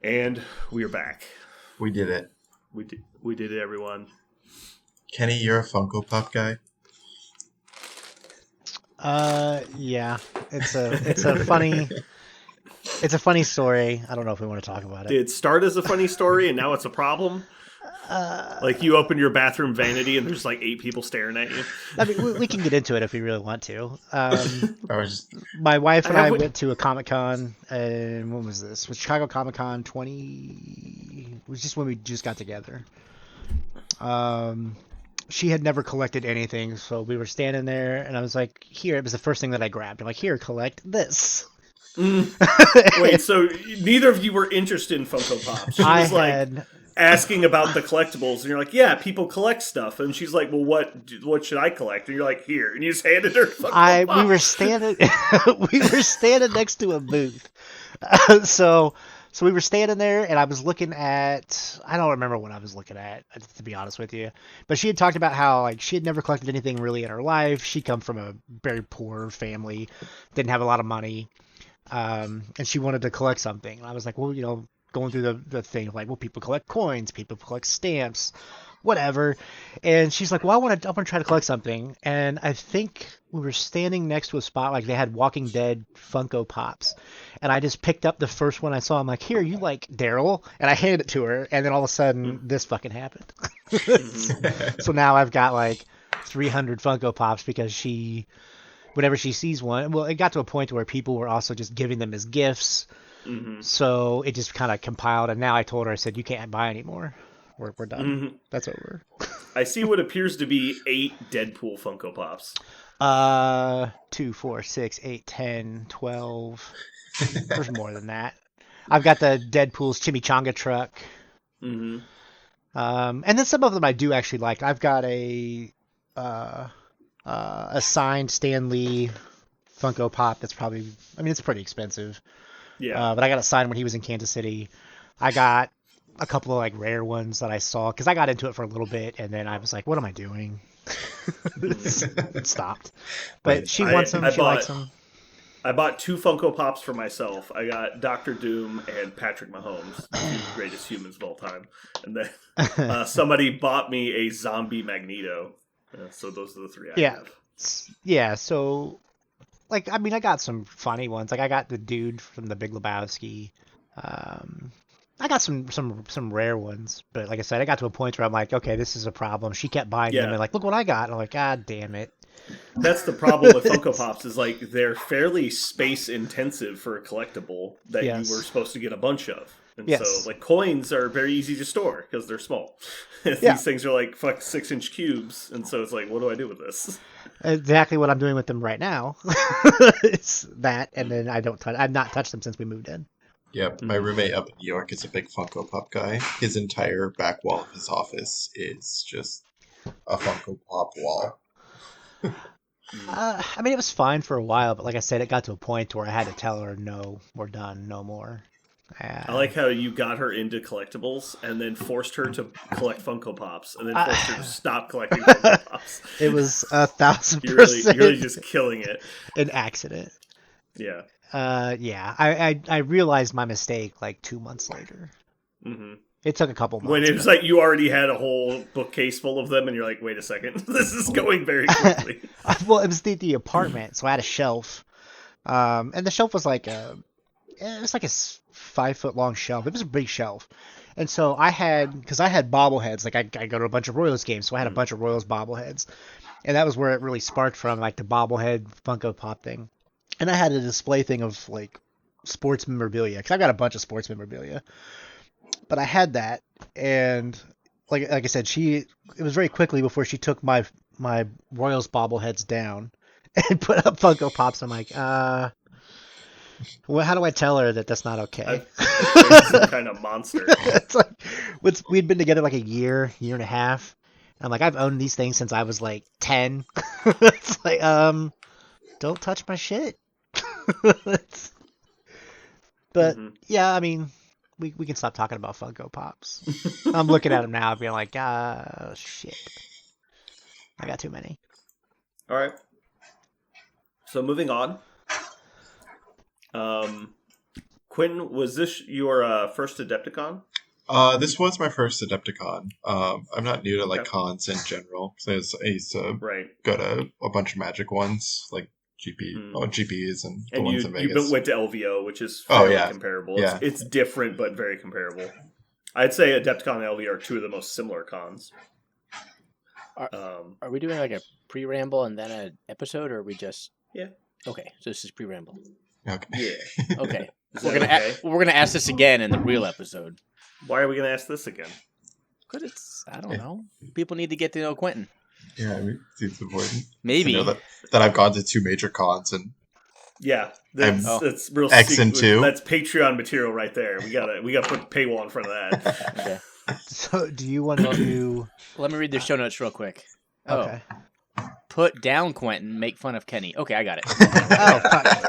And we are back. We did it. We did it, everyone. Kenny, you're a Funko Pop guy. Yeah. It's a funny story. I don't know if we want to talk about it. Did it start as a funny story and now it's a problem? Like you open your bathroom vanity and there's like 8 people staring at you. I mean, we can get into it if we really want to. I was My wife and I went to a Comic-Con, and when was this? Was Chicago Comic-Con 20? It was just when we just got together. She had never collected anything, so we were standing there, and I was like, here, it was the first thing that I grabbed. I'm like, here, collect this. Wait, so neither of you were interested in Funko Pop? She was like asking about the collectibles, and you're like, yeah, people collect stuff. And she's like, well, what should I collect? And you're like, here. And you just handed her Funko Pop. We were standing next to a booth. So we were standing there, and I was looking at, I don't remember what I was looking at, to be honest with you. But she had talked about how like she had never collected anything really in her life. She come from a very poor family, didn't have a lot of money, and she wanted to collect something. And I was like, well, going through the thing of like, well, people collect coins, people collect stamps, whatever. And she's like, well, I want to try to collect something. And I think we were standing next to a spot like they had Walking Dead Funko Pops. And I just picked up the first one I saw. I'm like, here, you like Daryl? And I handed it to her. And then all of a sudden, this fucking happened. So now I've got like 300 Funko Pops because whenever she sees one, well, it got to a point where people were also just giving them as gifts. So it just kind of compiled. And now I told her, I said, you can't buy anymore. We're done. That's over. I see what appears to be 8 Deadpool Funko Pops. 2, 4, 6, 8, 10, 12. There's more than that. I've got the Deadpool's chimichanga truck. And then some of them I do actually like. I've got a signed Stan Lee Funko Pop that's probably, I mean, it's pretty expensive. Yeah. But I got it signed when he was in Kansas City. I got a couple of like rare ones that I saw because I got into it for a little bit and then I was like, what am I doing? It stopped. But she wants them. She likes them. I bought 2 Funko Pops for myself. I got Dr. Doom and Patrick Mahomes, the 2 greatest humans of all time. And then somebody bought me a zombie Magneto. So those are the 3 I have. Yeah, so, like, I mean, I got some funny ones. Like, I got the dude from The Big Lebowski. I got some rare ones. But like I said, I got to a point where I'm like, okay, this is a problem. She kept buying them and like, look what I got. And I'm like, God damn it. That's the problem with Funko Pops is like they're fairly space intensive for a collectible that you were supposed to get a bunch of. And so like coins are very easy to store because they're small. These things are like 6-inch cubes. And so it's like, what do I do with this? Exactly what I'm doing with them right now. It's that. And then I've not touched them since we moved in. Yep, my roommate up in New York is a big Funko Pop guy. His entire back wall of his office is just a Funko Pop wall. I mean, it was fine for a while, but like I said, it got to a point where I had to tell her, no, we're done, no more. I like how you got her into collectibles and then forced her to collect Funko Pops and then forced her to stop collecting Funko Pops. It was 1,000%. You're really just killing it. An accident. Yeah. I realized my mistake like 2 months later. It took a couple months. When it was like you already had a whole bookcase full of them and you're like, wait a second, this is going very quickly. Well, it was the apartment, so I had a shelf. And the shelf was like it was like a 5-foot long shelf. It was a big shelf. And so because I had bobbleheads, like I go to a bunch of Royals games, so I had a bunch of Royals bobbleheads. And that was where it really sparked from, like the bobblehead Funko Pop thing. And I had a display thing of like sports memorabilia, because I've got a bunch of sports memorabilia. But I had that, and like I said, it was very quickly before she took my Royals bobbleheads down and put up Funko Pops. I'm like, well, how do I tell her that that's not okay? Some kind of monster. It's like we'd been together like a year and a half. And I'm like, I've owned these things since I was like 10. It's like, don't touch my shit. But yeah, I mean, we can stop talking about Funko Pops. I'm looking at them now, being like, shit, I got too many. All right. So moving on. Quentin, was this your first Adepticon? This was my first Adepticon. I'm not new to cons in general. So I used to go to a bunch of Magic ones, like GPs and the ones in Vegas. You went to LVO, which is fairly comparable. Yeah. It's different, but very comparable. I'd say Adepticon and LVO are 2 of the most similar cons. Are we doing like a pre-ramble and then an episode, or are we just... Yeah. Okay, so this is pre-ramble. Okay. Yeah. Okay. We're gonna ask this again in the real episode. Why are we gonna ask this again? Because I don't know. People need to get to know Quentin. Yeah, I mean, it's important. Maybe to know that I've gone to 2 major cons and that's real X and 2. That's Patreon material right there. We gotta put paywall in front of that. Okay. So, do you want to do? Let me read the show notes real quick. Okay. Put down Quentin. Make fun of Kenny. Okay, I got it. Fuck.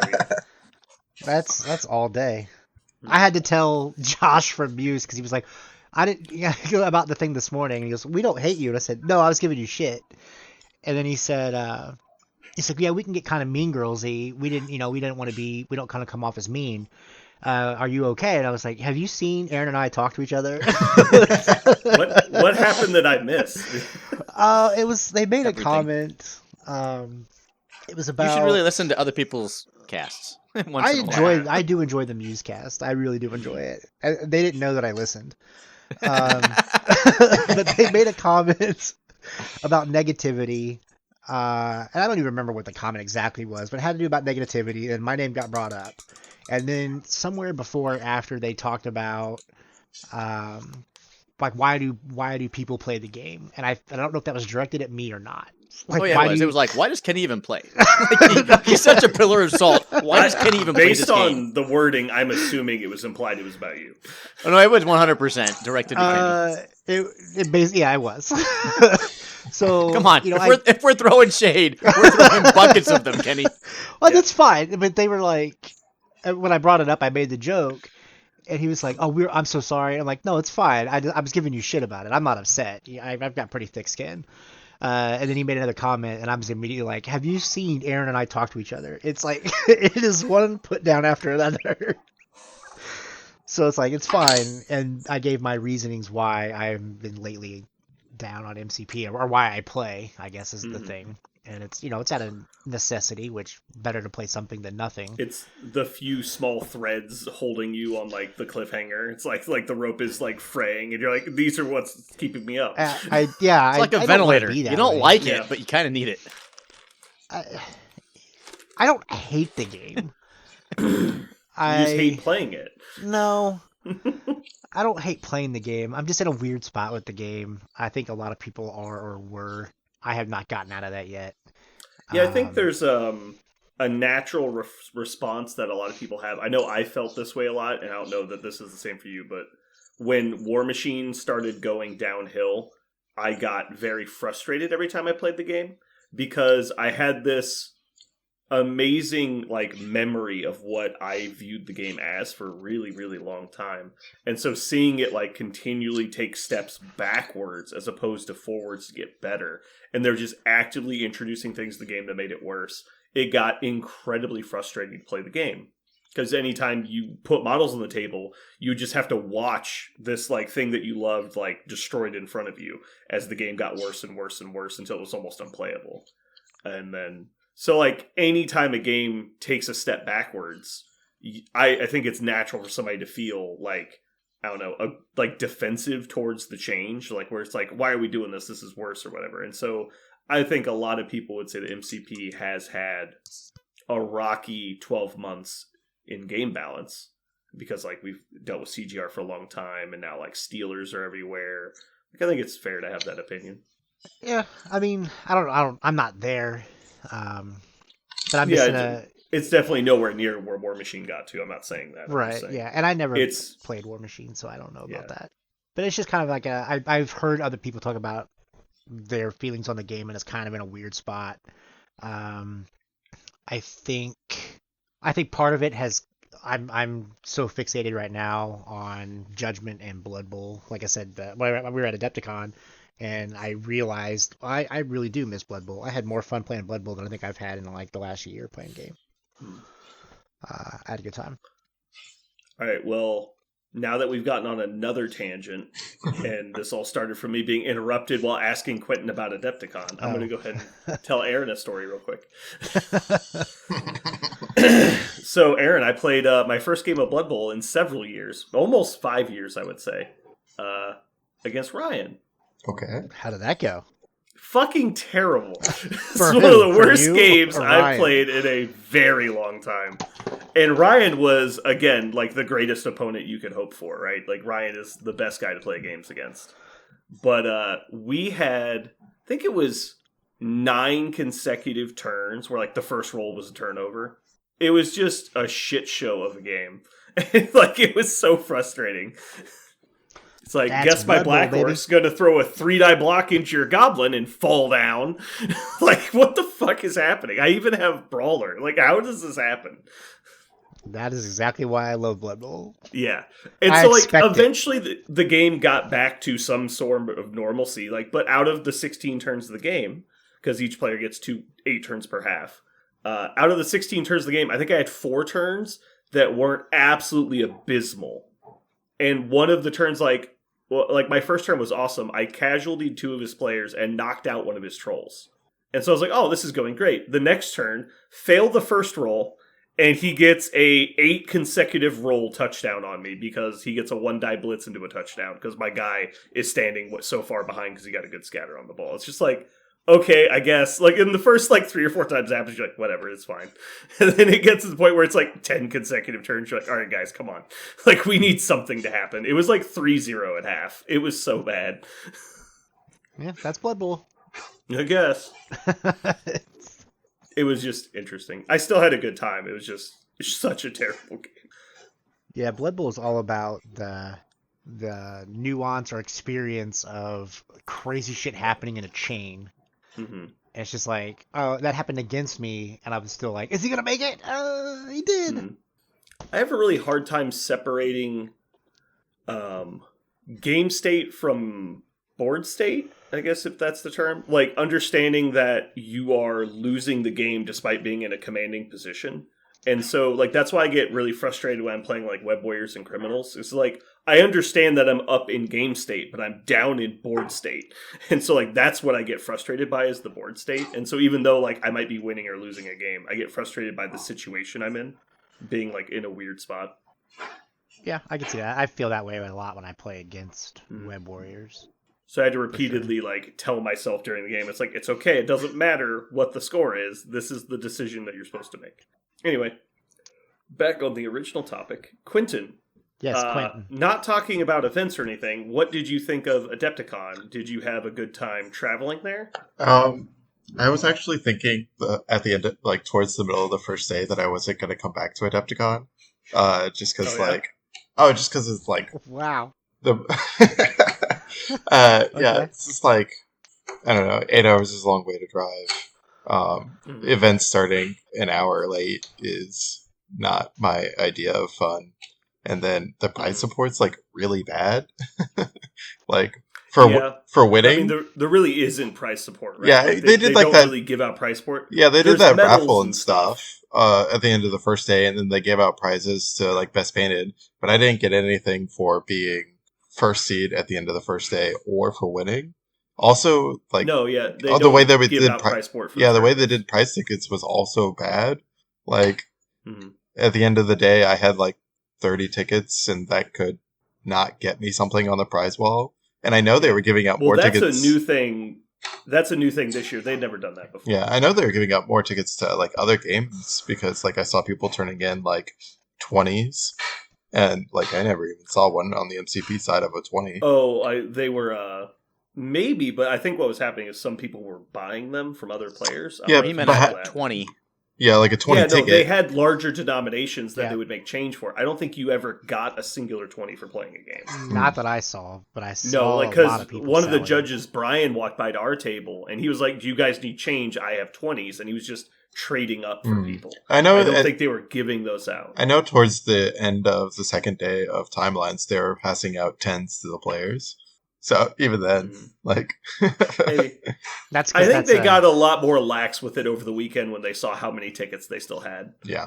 That's all day. I had to tell Josh from Muse because he was like, I didn't about the thing this morning. And he goes, we don't hate you. And I said, no, I was giving you shit. And then he said, yeah, we can get kind of mean girlsy. We don't kind of come off as mean. Are you okay? And I was like, have you seen Aaron and I talk to each other? What happened that I missed? They made Everything. a comment. It was about. You should really listen to other people's casts. Once in a while. I do enjoy the Musecast. I really do enjoy it. They didn't know that I listened. But they made a comment about negativity. And I don't even remember what the comment exactly was, but it had to do about negativity, and my name got brought up. And then somewhere before or after they talked about like why do people play the game? And I don't know if that was directed at me or not. Like, oh yeah, it was like, why does Kenny even play? Like, he's such a pillar of salt. Why does Kenny even play this game? Based on the wording, I'm assuming it was implied it was about you. Oh, no, it was 100% directed to Kenny. It basically, yeah, I was. So come on, if we're throwing shade, we're throwing buckets of them, Kenny. Well, that's fine. But they were like, when I brought it up, I made the joke, and he was like, "Oh, I'm so sorry." I'm like, "No, it's fine. I was giving you shit about it. I'm not upset. I've got pretty thick skin." And then he made another comment, and I was immediately like, "Have you seen Aaron and I talk to each other?" It's like it is one put down after another. So it's like it's fine, and I gave my reasonings why I've been lately down on MCP, or why I play, I guess is the thing. And it's it's out of necessity, which better to play something than nothing. It's the few small threads holding you on like the cliffhanger. It's like the rope is like fraying, and you're like, these are what's keeping me up. It's like a ventilator. You don't like it, but you kind of need it. I don't hate the game. You just hate playing it. No. I don't hate playing the game. I'm just in a weird spot with the game. I think a lot of people are or were. I have not gotten out of that yet. Yeah, I think there's a natural response that a lot of people have. I know I felt this way a lot, and I don't know that this is the same for you, but when War Machine started going downhill, I got very frustrated every time I played the game because I had this amazing like memory of what I viewed the game as for a really, really long time. And so seeing it like continually take steps backwards as opposed to forwards to get better, and they're just actively introducing things to the game that made it worse, it got incredibly frustrating to play the game. Because anytime you put models on the table, you just have to watch this like thing that you loved like destroyed in front of you as the game got worse and worse and worse until it was almost unplayable. And then so, like, anytime a game takes a step backwards, I think it's natural for somebody to feel, like, I don't know, like, defensive towards the change. Like, where it's like, why are we doing this? This is worse or whatever. And so, I think a lot of people would say that MCP has had a rocky 12 months in game balance. Because, like, we've dealt with CGR for a long time, and now, like, Steelers are everywhere. Like, I think it's fair to have that opinion. Yeah, I mean, I'm not there. But I'm just it's definitely nowhere near where War Machine got to. I'm not saying that. Right, yeah. And I never played War Machine, so I don't know about that. But it's just kind of like I've heard other people talk about their feelings on the game, and it's kind of in a weird spot. I think part of it has I'm so fixated right now on Judgment and Blood Bowl. Like I said, we were at Adepticon, and I realized I really do miss Blood Bowl. I had more fun playing Blood Bowl than I think I've had in like the last year playing game. I had a good time. All right, well, now that we've gotten on another tangent, and this all started from me being interrupted while asking Quentin about Adepticon, I'm going to go ahead and tell Aaron a story real quick. So, Aaron, I played my first game of Blood Bowl in several years, almost 5 years, I would say, against Ryan. Okay. How did that go? Fucking terrible. It's one of the worst games I've played in a very long time. And Ryan was, again, like the greatest opponent you could hope for, right? Like, Ryan is the best guy to play games against. But we had, I think it was 9 consecutive turns where, like, the first roll was a turnover. It was just a shit show of a game. Like, it was so frustrating. It's like, guess my Black Horse going to throw a 3-die block into your Goblin and fall down. Like, what the fuck is happening? I even have Brawler. Like, how does this happen? That is exactly why I love Blood Bowl. Yeah. And so, like, eventually the game got back to some sort of normalcy. Like, but out of the 16 turns of the game, because each player gets 8 turns per half, out of the 16 turns of the game, I think I had 4 turns that weren't absolutely abysmal. And one of the turns, like my first turn was awesome. I casualtied 2 of his players and knocked out one of his trolls. And so I was like, oh, this is going great. The next turn, failed the first roll, and he gets a 8 consecutive roll touchdown on me because he gets a 1-die blitz into a touchdown because my guy is standing so far behind because he got a good scatter on the ball. It's just like, okay, I guess. Like, in the first, 3 or 4 times it happens, you're like, whatever, it's fine. And then it gets to the point where it's, 10 consecutive turns. You're like, all right, guys, come on. We need something to happen. It was, 3-0 at half. It was so bad. Yeah, that's Blood Bowl. I guess. It was just interesting. I still had a good time. It was just such a terrible game. Yeah, Blood Bowl is all about the nuance or experience of crazy shit happening in a chain. Mm-hmm. And it's just like, oh, that happened against me, and I was still like, is he gonna make it? He did. Mm-hmm. I have a really hard time separating game state from board state, I guess, if that's the term. Understanding that you are losing the game despite being in a commanding position. And so, that's why I get really frustrated when I'm playing, Web Warriors and Criminals. It's I understand that I'm up in game state, but I'm down in board state. And so, that's what I get frustrated by is the board state. And so even though, I might be winning or losing a game, I get frustrated by the situation I'm in, being, in a weird spot. Yeah, I can see that. I feel that way a lot when I play against Web Warriors. So I had to repeatedly tell myself during the game, it's okay, it doesn't matter what the score is. This is the decision that you're supposed to make. Anyway, back on the original topic, Quentin. Yes, Quentin. Not talking about events or anything, what did you think of Adepticon? Did you have a good time traveling there? I was actually thinking at the end, towards the middle of the first day, that I wasn't going to come back to Adepticon, just because it's wow. Yeah, Okay. it's just I don't know, 8 hours is a long way to drive. Events starting an hour late is not my idea of fun. And then the prize support's really bad. For winning. I mean, there really isn't prize support, right? Yeah, they did don't that. Really give out prize support. Yeah, they did There's that medals raffle and stuff at the end of the first day, and then they gave out prizes to best painted. But I didn't get anything for being first seed at the end of the first day or for winning. Also, no, yeah, the way they give did out prize support. the way they did prize tickets was also bad. At the end of the day, I had 30 tickets, and that could not get me something on the prize wall. And I know they were giving out more tickets. That's a new thing. That's a new thing this year. They'd never done that before. Yeah, I know they were giving out more tickets to other games because I saw people turning in 20s, and I never even saw one on the MCP side of a 20. Oh, they were maybe, but I think what was happening is some people were buying them from other players. Yeah, he meant a 20. Yeah, a 20 ticket. They had larger denominations that they would make change for. I don't think you ever got a singular 20 for playing a game. Not that I saw, but I saw a lot of people one of the selling judges, Brian, walked by to our table, and he was like, do you guys need change? I have 20s. And he was just trading up for people. I know. I don't think they were giving those out. I know towards the end of the second day of Timelines, they were passing out 10s to the players. So even then, Hey, I think they got a lot more lax with it over the weekend when they saw how many tickets they still had. Yeah.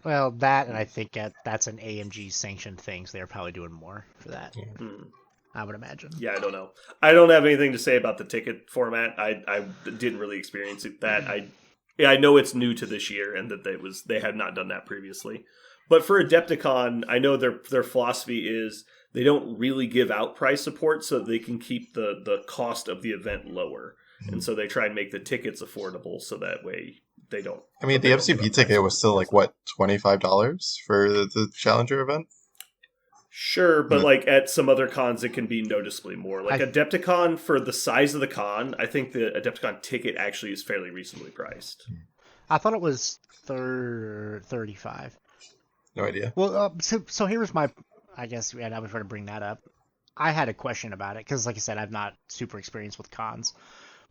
Well, that, and I think that's an AMG sanctioned thing, so they're probably doing more for that. I would imagine. Yeah, I don't know. I don't have anything to say about the ticket format. I didn't really experience that. I know it's new to this year, and that they had not done that previously. But for Adepticon, I know their philosophy is they don't really give out price support so that they can keep the cost of the event lower. And so they try and make the tickets affordable so that way they don't. I mean, the MCP ticket was still $25 for the Challenger event? Sure, but at some other cons it can be noticeably more. Adepticon, for the size of the con, I think the Adepticon ticket actually is fairly reasonably priced. I thought it was 35. No idea. Well, so here's my, I guess, and I was trying to bring that up. I had a question about it because, like I said, I'm not super experienced with cons.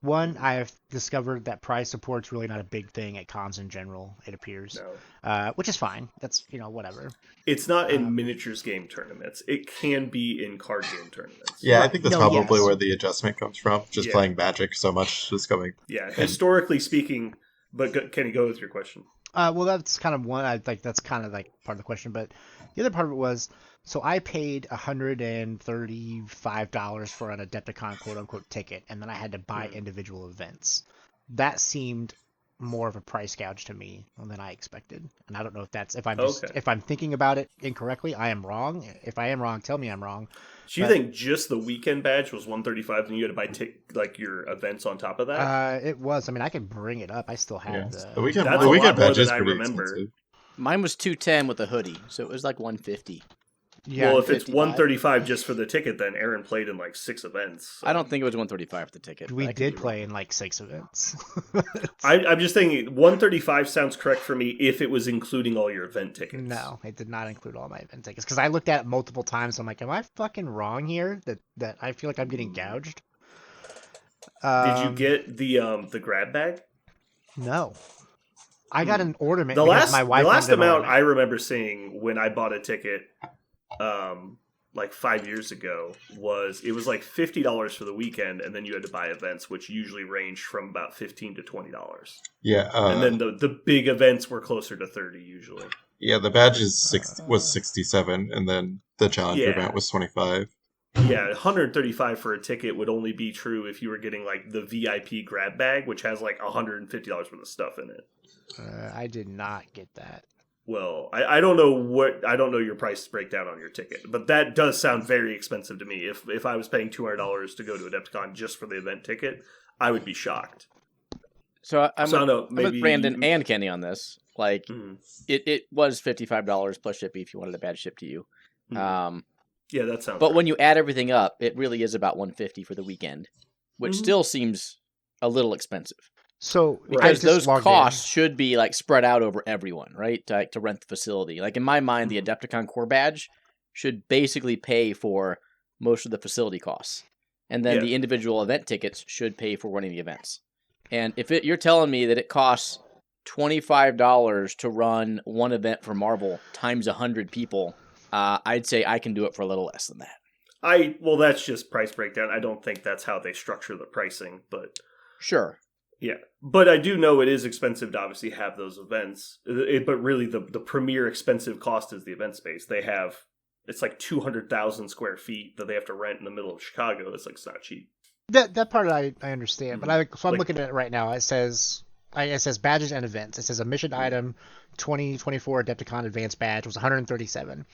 One, I have discovered that prize support's really not a big thing at cons in general, it appears. No. Which is fine. That's, whatever. It's not in miniatures game tournaments. It can be in card game tournaments. Yeah, I think that's probably where the adjustment comes from. Just playing Magic so much is coming. Yeah, historically speaking, but Kenny, go with your question. Well, that's kind of one. I like that's kind of like part of the question, but the other part of it was, so I paid $135 for an Adepticon quote unquote ticket, and then I had to buy individual events. That seemed more of a price gouge to me than I expected, and I don't know if that's Okay. if I'm thinking about it incorrectly. I am wrong. If I am wrong, tell me I'm wrong. So you But think just the weekend badge was 135, and you had to buy like your events on top of that? it was. I mean, I can bring it up. I still Yeah. have The the. weekend That's the a weekend lot more badge is than I pretty remember. expensive. Mine was 210 with a hoodie, so it was like 150. Yeah, Well, if it's 55? 135 just for the ticket, then Aaron played in like 6 events. So. I don't think it was 135 for the ticket. we but I could did be play wrong. in like 6 events. I'm just thinking 135 sounds correct for me if it was including all your event tickets. No, it did not include all my event tickets because I looked at it multiple times. I'm like, am I fucking wrong here? That I feel like I'm getting gouged. Did you get the grab bag? No, I got an ornament The because my last wife the last wanted an amount ornament. I remember seeing when I bought a ticket, like 5 years ago, was like $50 for the weekend, and then you had to buy events, which usually ranged from about $15 to $20. Yeah. And then the big events were closer to 30 usually. Yeah, the badge was 67, and then the challenger Yeah. event was 25. Yeah, 135 for a ticket would only be true if you were getting like the VIP grab bag, which has like $150 worth of stuff in it. I did not get that. Well, I don't know your price breakdown on your ticket, but that does sound very expensive to me. If I was paying $200 to go to Adepticon just for the event ticket, I would be shocked. So I'm So I don't know, I'm with maybe Brandon and Kenny on this. Like, Mhm. it was $55 plus shipping if you wanted a badge shipped to you. Mhm. Yeah, that sounds. But right. when you add everything up, it really is about 150 for the weekend, which Mhm. still seems a little expensive So I because just those logged costs should be like spread out over everyone, right? To rent the facility. Like in my mind, the Adepticon core badge should basically pay for most of the facility costs, and then Yeah. the individual event tickets should pay for running the events. And if you're telling me that it costs $25 to run one event for Marvel times 100 people, I'd say I can do it for a little less than that. Well, that's just price breakdown. I don't think that's how they structure the pricing, but Sure. yeah. But I do know it is expensive to obviously have those events. But really, the premier expensive cost is the event space. It's like 200,000 square feet that they have to rent in the middle of Chicago. It's not cheap. that part I understand, but I'm Like- looking at it right now. It says badges and events. It says a mission item 2024 Adepticon Advanced Badge was 137.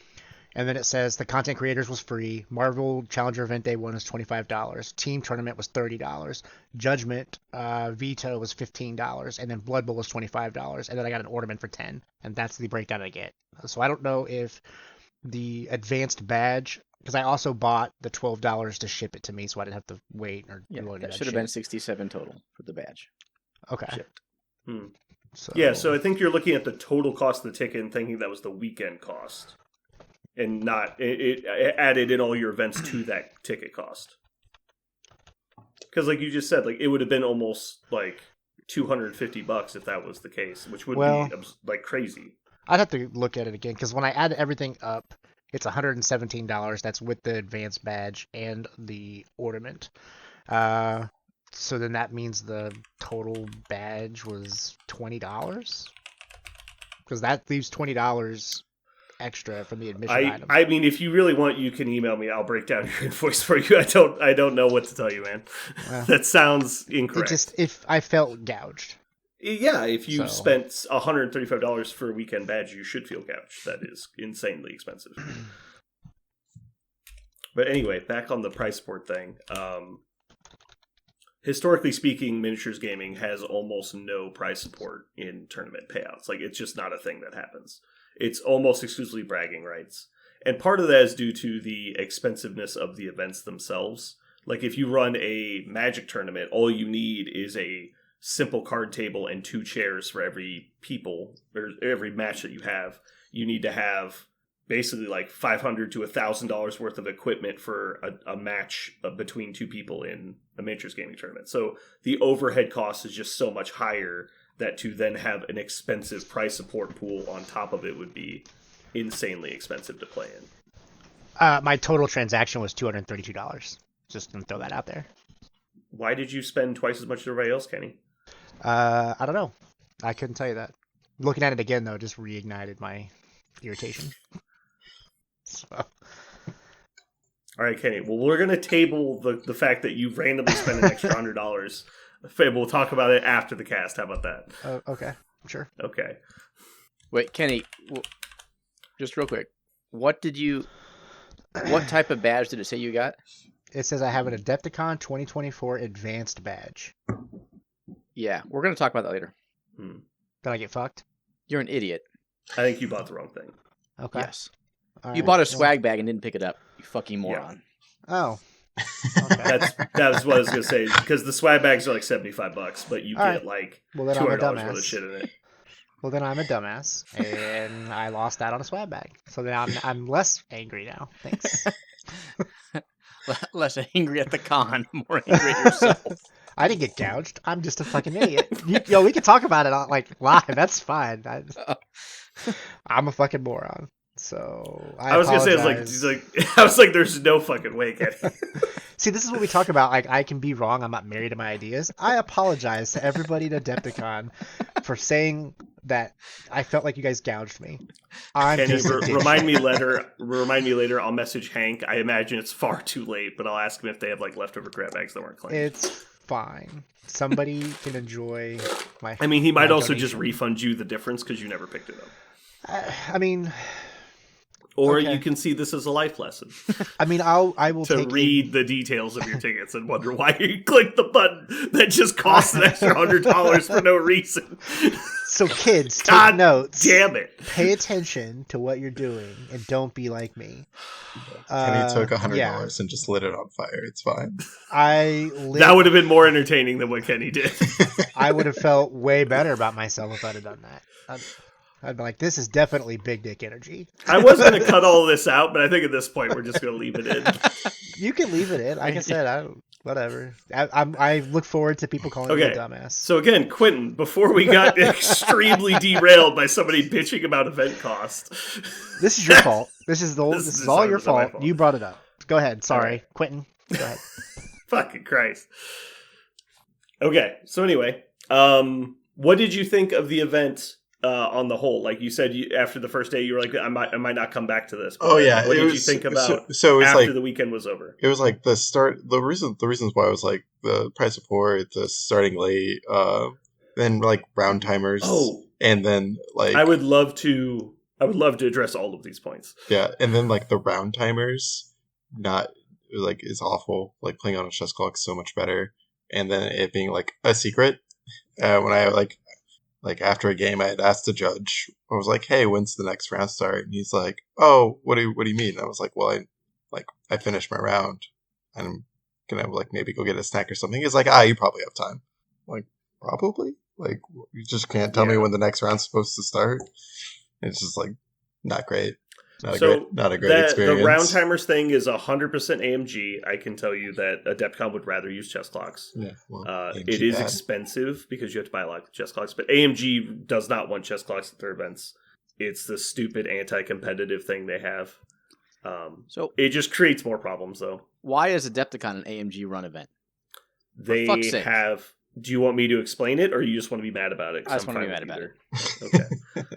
And then it says the content creators was free. Marvel Challenger Event Day 1 is $25. Team Tournament was $30. Judgment Veto was $15. And then Blood Bowl was $25. And then I got an ornament for $10. And that's the breakdown I get. So I don't know if the advanced badge, because I also bought the $12 to ship it to me, so I didn't have to wait or Yeah, do all that that should have shit. been 67 total for the badge. Okay. shipped. So, Yeah, so I think you're looking at the total cost of the ticket and thinking that was the weekend cost, and not it added in all your events to that ticket cost. Because, like you just said, like it would have been almost like $250 if that was the case, which would be like crazy. I'd have to look at it again because when I add everything up, it's $117. That's with the advanced badge and the ornament. So then that means the total badge was $20, because that leaves $20 extra from the admission item. I mean, if you really want, you can email me. I'll break down your invoice for you. I don't know what to tell you, man. That sounds incorrect. If I felt gouged. Yeah, if you spent $135 for a weekend badge, you should feel gouged. That is insanely expensive. But anyway, back on the price support thing. Historically speaking, miniatures gaming has almost no price support in tournament payouts. Like, it's just not a thing that happens. It's almost exclusively bragging rights. And part of that is due to the expensiveness of the events themselves. Like, if you run a Magic tournament, all you need is a simple card table and 2 chairs for every match that you have. You need to have basically like $500 to $1,000 worth of equipment for a match between 2 people in a miniatures gaming tournament. So the overhead cost is just so much higher that to then have an expensive price support pool on top of it would be insanely expensive to play in. My total transaction was $232. Just gonna throw that out there. Why did you spend twice as much as everybody else, Kenny? I don't know. I couldn't tell you that. Looking at it again though just reignited my irritation. So. All right, Kenny. Well, we're gonna table the fact that you randomly spent an extra $100. We'll talk about it after the cast. How about that? Okay, sure. Okay. Wait, Kenny, just real quick. What type of badge did it say you got? It says I have an Adepticon 2024 Advanced badge. Yeah, we're going to talk about that later. Did I get fucked? You're an idiot. I think you bought the wrong thing. Okay. Yes. All You right, bought a well- swag bag and didn't pick it up. You fucking moron. Oh. Okay. That's what I was gonna say, because the swag bags are like $75, but you All get right. like Well, then I'm a $200 worth of dumbass. shit in it. Well, then I'm a dumbass, and I lost out on a swag bag. So then I'm less angry now. Thanks. Less angry at the con, more angry at yourself. I didn't get gouged. I'm just a fucking idiot. Yo, we can talk about it like live. That's fine. I'm a fucking moron. So I was gonna say, I was like, there's no fucking way, Kenny. See, this is what we talk about. Like, I can be wrong. I'm not married to my ideas. I apologize to everybody at Adepticon for saying that I felt like you guys gouged me. I'm Kenny, just a dipshit. remind me later. I'll message Hank. I imagine it's far too late, but I'll ask him if they have like leftover crab bags that weren't claimed. It's fine. Somebody can enjoy my. I mean, he might my also just donation. refund you the difference because you never picked it up. I mean, Or okay. you can see this as a life lesson I will to take read the details of your tickets and wonder why you clicked the button that just cost an extra $100 for no reason. So kids, take God notes. damn it! Pay attention to what you're doing and don't be like me. Kenny took $100 yeah. and just lit it on fire. It's fine. That would have been more entertaining than what Kenny did. I would have felt way better about myself if I'd have done that. I'd be like, this is definitely big dick energy. I was going to cut all this out, but I think at this point we're just going to leave it in. You can leave it in. Like I said, whatever. I look forward to people calling me a dumbass. So again, Quentin, before we got extremely derailed by somebody bitching about event cost. This is your fault. This is all your 100% my fault. You brought it up. Go ahead. Sorry. Right. Quentin, go ahead. Fucking Christ. Okay, so anyway, what did you think of the event on the whole? Like you said, after the first day, you were like, I might not come back to this. Oh yeah, What did you think about so it was after like the weekend was over? it was like the start. The reasons why was like the price of port, the starting late, then like round timers. Oh, and then like I would love to address all of these points. Yeah, and then like the round timers, not like is awful. Like playing on a chess clock is so much better, and then it being like a secret. When I like after a game, I had asked the judge. I was like, "Hey, when's the next round start?" And he's like, "Oh, what do you mean?" And I was like, "Well, I finished my round, and I'm gonna like maybe go get a snack or something." He's like, "You probably have time." I'm like, probably. Like, you just can't tell me when the next round's supposed to start. It's just like not great. Not a great experience. The round timers thing is 100% AMG. I can tell you that Adepticon would rather use chess clocks. Yeah, well, it is expensive because you have to buy a lot of chess clocks, but AMG does not want chess clocks at their events. It's the stupid anti-competitive thing they have. So it just creates more problems, though. Why is Adepticon an AMG run event? They have. Do you want me to explain it, or you just want to be mad about it? I just want to be mad about it. Okay.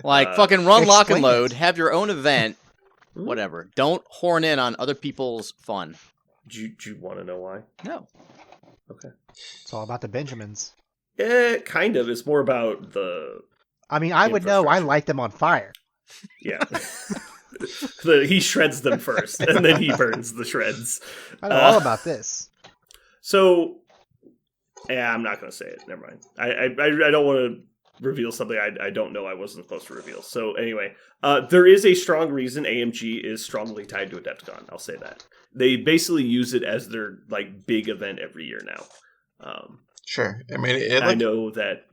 Like, fucking run, lock, and load. it. Have your own event. Whatever. Don't horn in on other people's fun. Do you want to know why? No. Okay. It's all about the Benjamins. Kind of. It's more about the... I mean, I would know. I light them on fire. Yeah. He shreds them first, and then he burns the shreds. I know all about this. So... Yeah, I'm not going to say it. Never mind. I don't want to reveal something I don't know I wasn't supposed to reveal. So anyway, there is a strong reason AMG is strongly tied to Adepticon. I'll say that. They basically use it as their like big event every year now. Sure. I mean, I know that,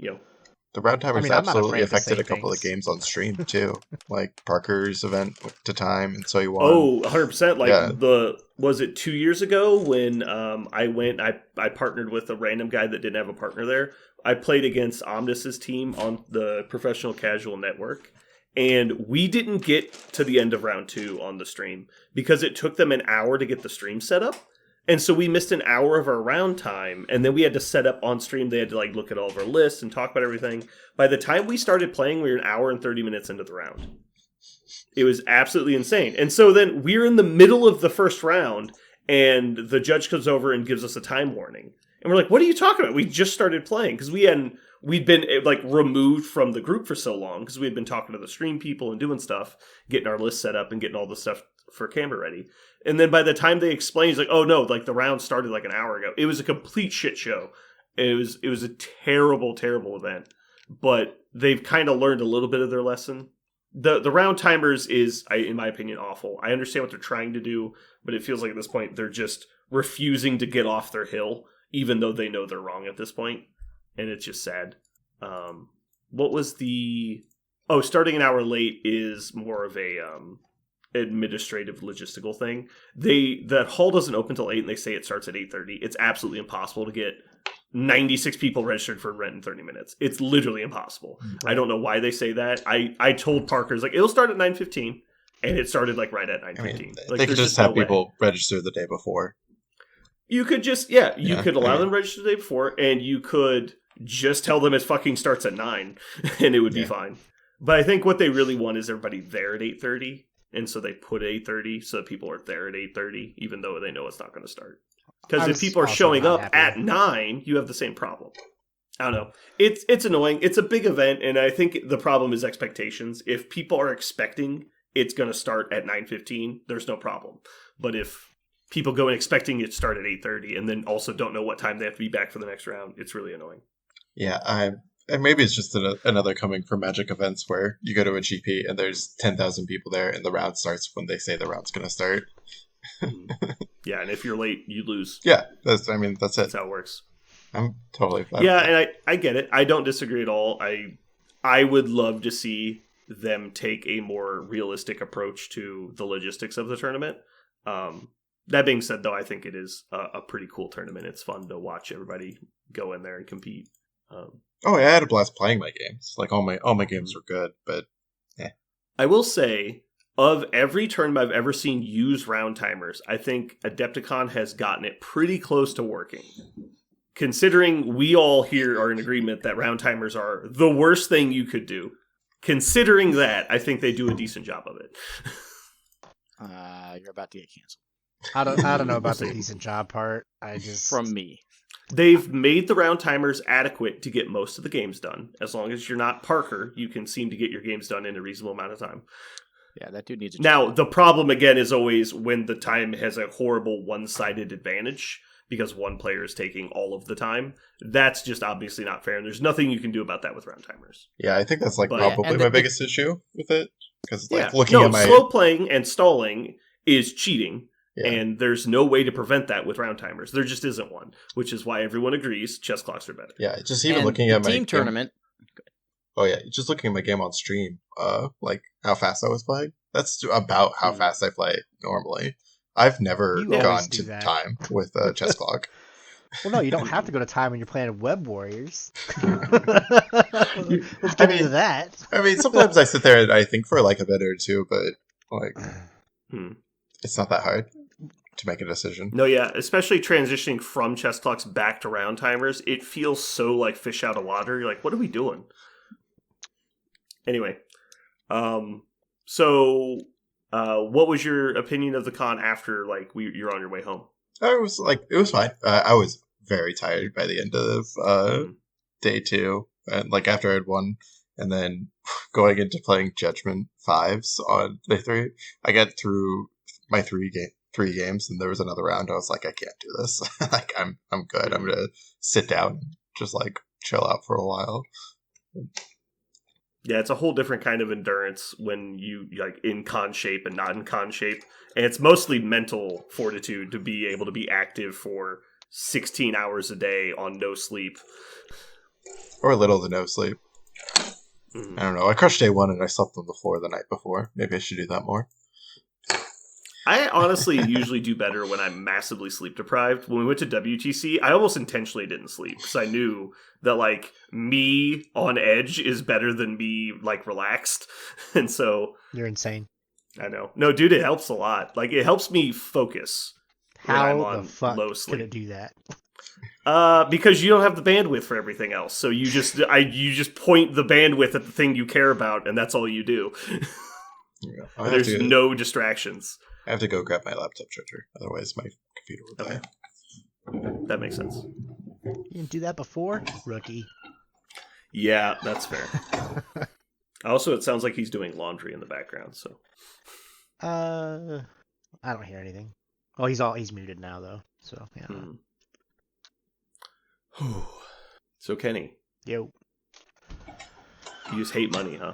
the round timers I'm not absolutely afraid to affected say a couple of things. games on stream too. Like Parker's event to time, and so you won. Oh, 100%. Like Yeah. was it 2 years ago when I partnered with a random guy that didn't have a partner there. I played against Omnis's team on the Professional Casual Network, and we didn't get to the end of round 2 on the stream because it took them an hour to get the stream set up. And so we missed an hour of our round time, and then we had to set up on stream. They had to like look at all of our lists and talk about everything. By the time we started playing, we were an hour and 30 minutes into the round. It was absolutely insane. And so then we're in the middle of the first round, and the judge comes over and gives us a time warning. And we're like, what are you talking about? We just started playing because we'd been like removed from the group for so long because we had been talking to the stream people and doing stuff, getting our list set up and getting all the stuff for camera ready. And then by the time they explained, it's like, oh no, like the round started like an hour ago. It was a complete shit show. It was a terrible, terrible event. But they've kind of learned a little bit of their lesson. The round timers is, in my opinion, awful. I understand what they're trying to do, but it feels like at this point they're just refusing to get off their hill, even though they know they're wrong at this point. And it's just sad. What was the... Oh, starting an hour late is more of a administrative logistical thing. That hall doesn't open till 8 and they say it starts at 8:30. It's absolutely impossible to get 96 people registered for rent in 30 minutes. It's literally impossible. Right. I don't know why they say that. I told Parker's like, it'll start at 9:15, and it started like right at 9:15. I mean, like, they could just have people register the day before. You could just, you could allow them to register the day before, and you could just tell them it fucking starts at 9, and it would be fine. But I think what they really want is everybody there at 8:30, and so they put 8:30 so that people are there at 8:30, even though they know it's not going to start. Because if people are showing up at 9, you have the same problem. I don't know. It's annoying. It's a big event, and I think the problem is expectations. If people are expecting it's going to start at 9:15, there's no problem. But if people go in expecting it to start at 8:30 and then also don't know what time they have to be back for the next round, it's really annoying. Yeah, and maybe it's just another coming from Magic events where you go to a GP and there's 10,000 people there and the round starts when they say the round's going to start. Yeah, and if you're late, you lose. Yeah, that's it. That's how it works. I'm totally fine. Yeah, and I get it. I don't disagree at all. I would love to see them take a more realistic approach to the logistics of the tournament. That being said, though, I think it is a pretty cool tournament. It's fun to watch everybody go in there and compete. I had a blast playing my games. Like all my games were good, but yeah. I will say, of every tournament I've ever seen use round timers, I think Adepticon has gotten it pretty close to working. Considering we all here are in agreement that round timers are the worst thing you could do. Considering that, I think they do a decent job of it. You're about to get canceled. I don't know about the decent job part. From me. They've made the round timers adequate to get most of the games done. As long as you're not Parker, you can seem to get your games done in a reasonable amount of time. Yeah, that dude needs a Now, the problem, again, is always when the time has a horrible one-sided advantage because one player is taking all of the time. That's just obviously not fair, and there's nothing you can do about that with round timers. Yeah, I think that's probably my biggest issue with it. Because looking at my... slow playing and stalling is cheating. Yeah. And there's no way to prevent that with round timers. There just isn't one, which is why everyone agrees chess clocks are better. Yeah, just even looking at my team tournament. Oh yeah, just looking at my game on stream, like how fast I was playing. That's about how fast I play normally. I've never gone to time with a chess clock. Well, no, you don't have to go to time when you're playing Web Warriors. Let's get into that. I mean, sometimes I sit there and I think for like a minute or two, but like, it's not that hard to make a decision. No, yeah, especially transitioning from chess clocks back to round timers, it feels so like fish out of water. You're like, what are we doing? Anyway, so what was your opinion of the con after like you're on your way home? It was fine. I was very tired by the end of day 2, and like after I'd won, and then going into playing Judgment 5s on day 3, I got through my 3 games, and there was another round. I was like, I can't do this. Like I'm good. I'm gonna sit down and just like chill out for a while. Yeah, it's a whole different kind of endurance when you like in con shape and not in con shape. And it's mostly mental fortitude to be able to be active for 16 hours a day on no sleep. Or little to no sleep. I don't know. I crushed day 1 and I slept on the floor the night before. Maybe I should do that more. I honestly usually do better when I'm massively sleep deprived. When we went to WTC, I almost intentionally didn't sleep because I knew that like me on edge is better than me like relaxed. And so you're insane. I know. No, dude, it helps a lot. Like it helps me focus. when I'm How on the fuck low could sleep. it do that? Because you don't have the bandwidth for everything else. So you just point the bandwidth at the thing you care about, and that's all you do. Yeah. There's no distractions. I have to go grab my laptop charger, otherwise my computer will die. Okay. That makes sense. You didn't do that before, rookie. Yeah, that's fair. Also, it sounds like he's doing laundry in the background. So, I don't hear anything. Oh, he's muted now though. So yeah. So Kenny, Yo. you just hate money, huh?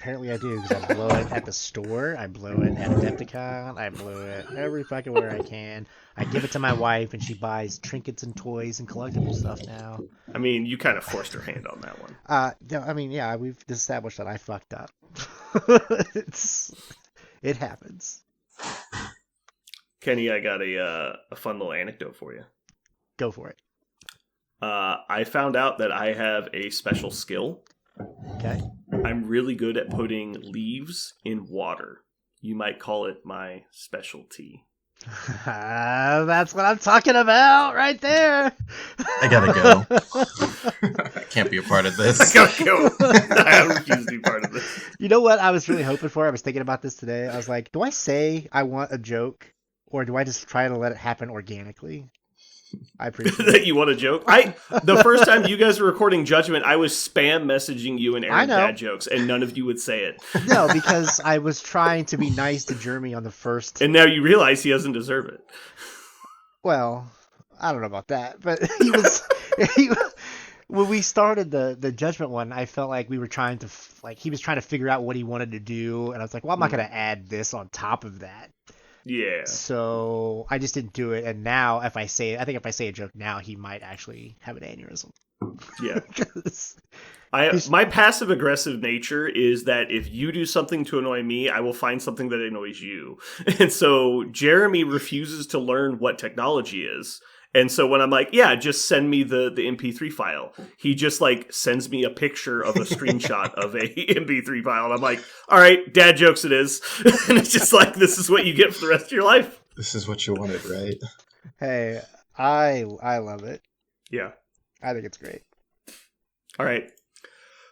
Apparently I do, because I blow it at the store, I blow it at Apepticon, I blow it every fucking where I can. I give it to my wife, and she buys trinkets and toys and collectible stuff now. I mean, you kind of forced her hand on that one. No, I mean, yeah, we've established that I fucked up. It happens. Kenny, I got a fun little anecdote for you. Go for it. I found out that I have a special skill. Okay. I'm really good at putting leaves in water. You might call it my specialty. That's what I'm talking about right there. I gotta go. I can't be a part of this. I gotta go. I refuse to be part of this. You know what I was really hoping for? I was thinking about this today. I was like, do I say I want a joke, or do I just try to let it happen organically? I appreciate that you want a joke. The first time you guys were recording Judgment, I was spam messaging you and Aaron dad jokes, and none of you would say it. No, because I was trying to be nice to Jeremy on the first. And now you realize he doesn't deserve it. Well, I don't know about that, but when we started the Judgment one, I felt like we were trying to he was trying to figure out what he wanted to do, and I was like, well, I'm not going to add this on top of that. Yeah. So I just didn't do it, and now I think if I say a joke now, he might actually have an aneurysm. Yeah. My passive aggressive nature is that if you do something to annoy me, I will find something that annoys you. And so Jeremy refuses to learn what technology is. And so when I'm like, yeah, just send me the MP3 file, he just sends me a picture of a screenshot of a MP3 file. And I'm like, all right, dad jokes it is. And it's just this is what you get for the rest of your life. This is what you wanted, right? Hey, I love it. Yeah. I think it's great. All right.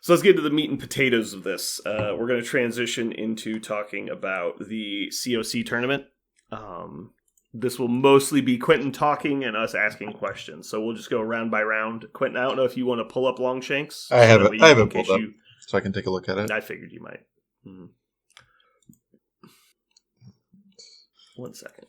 So let's get to the meat and potatoes of this. We're going to transition into talking about the CoC tournament. This will mostly be Quentin talking and us asking questions. So we'll just go round by round. Quentin, I don't know if you want to pull up Longshanks. I have it pulled up, so I can take a look at it. I figured you might. 1 second.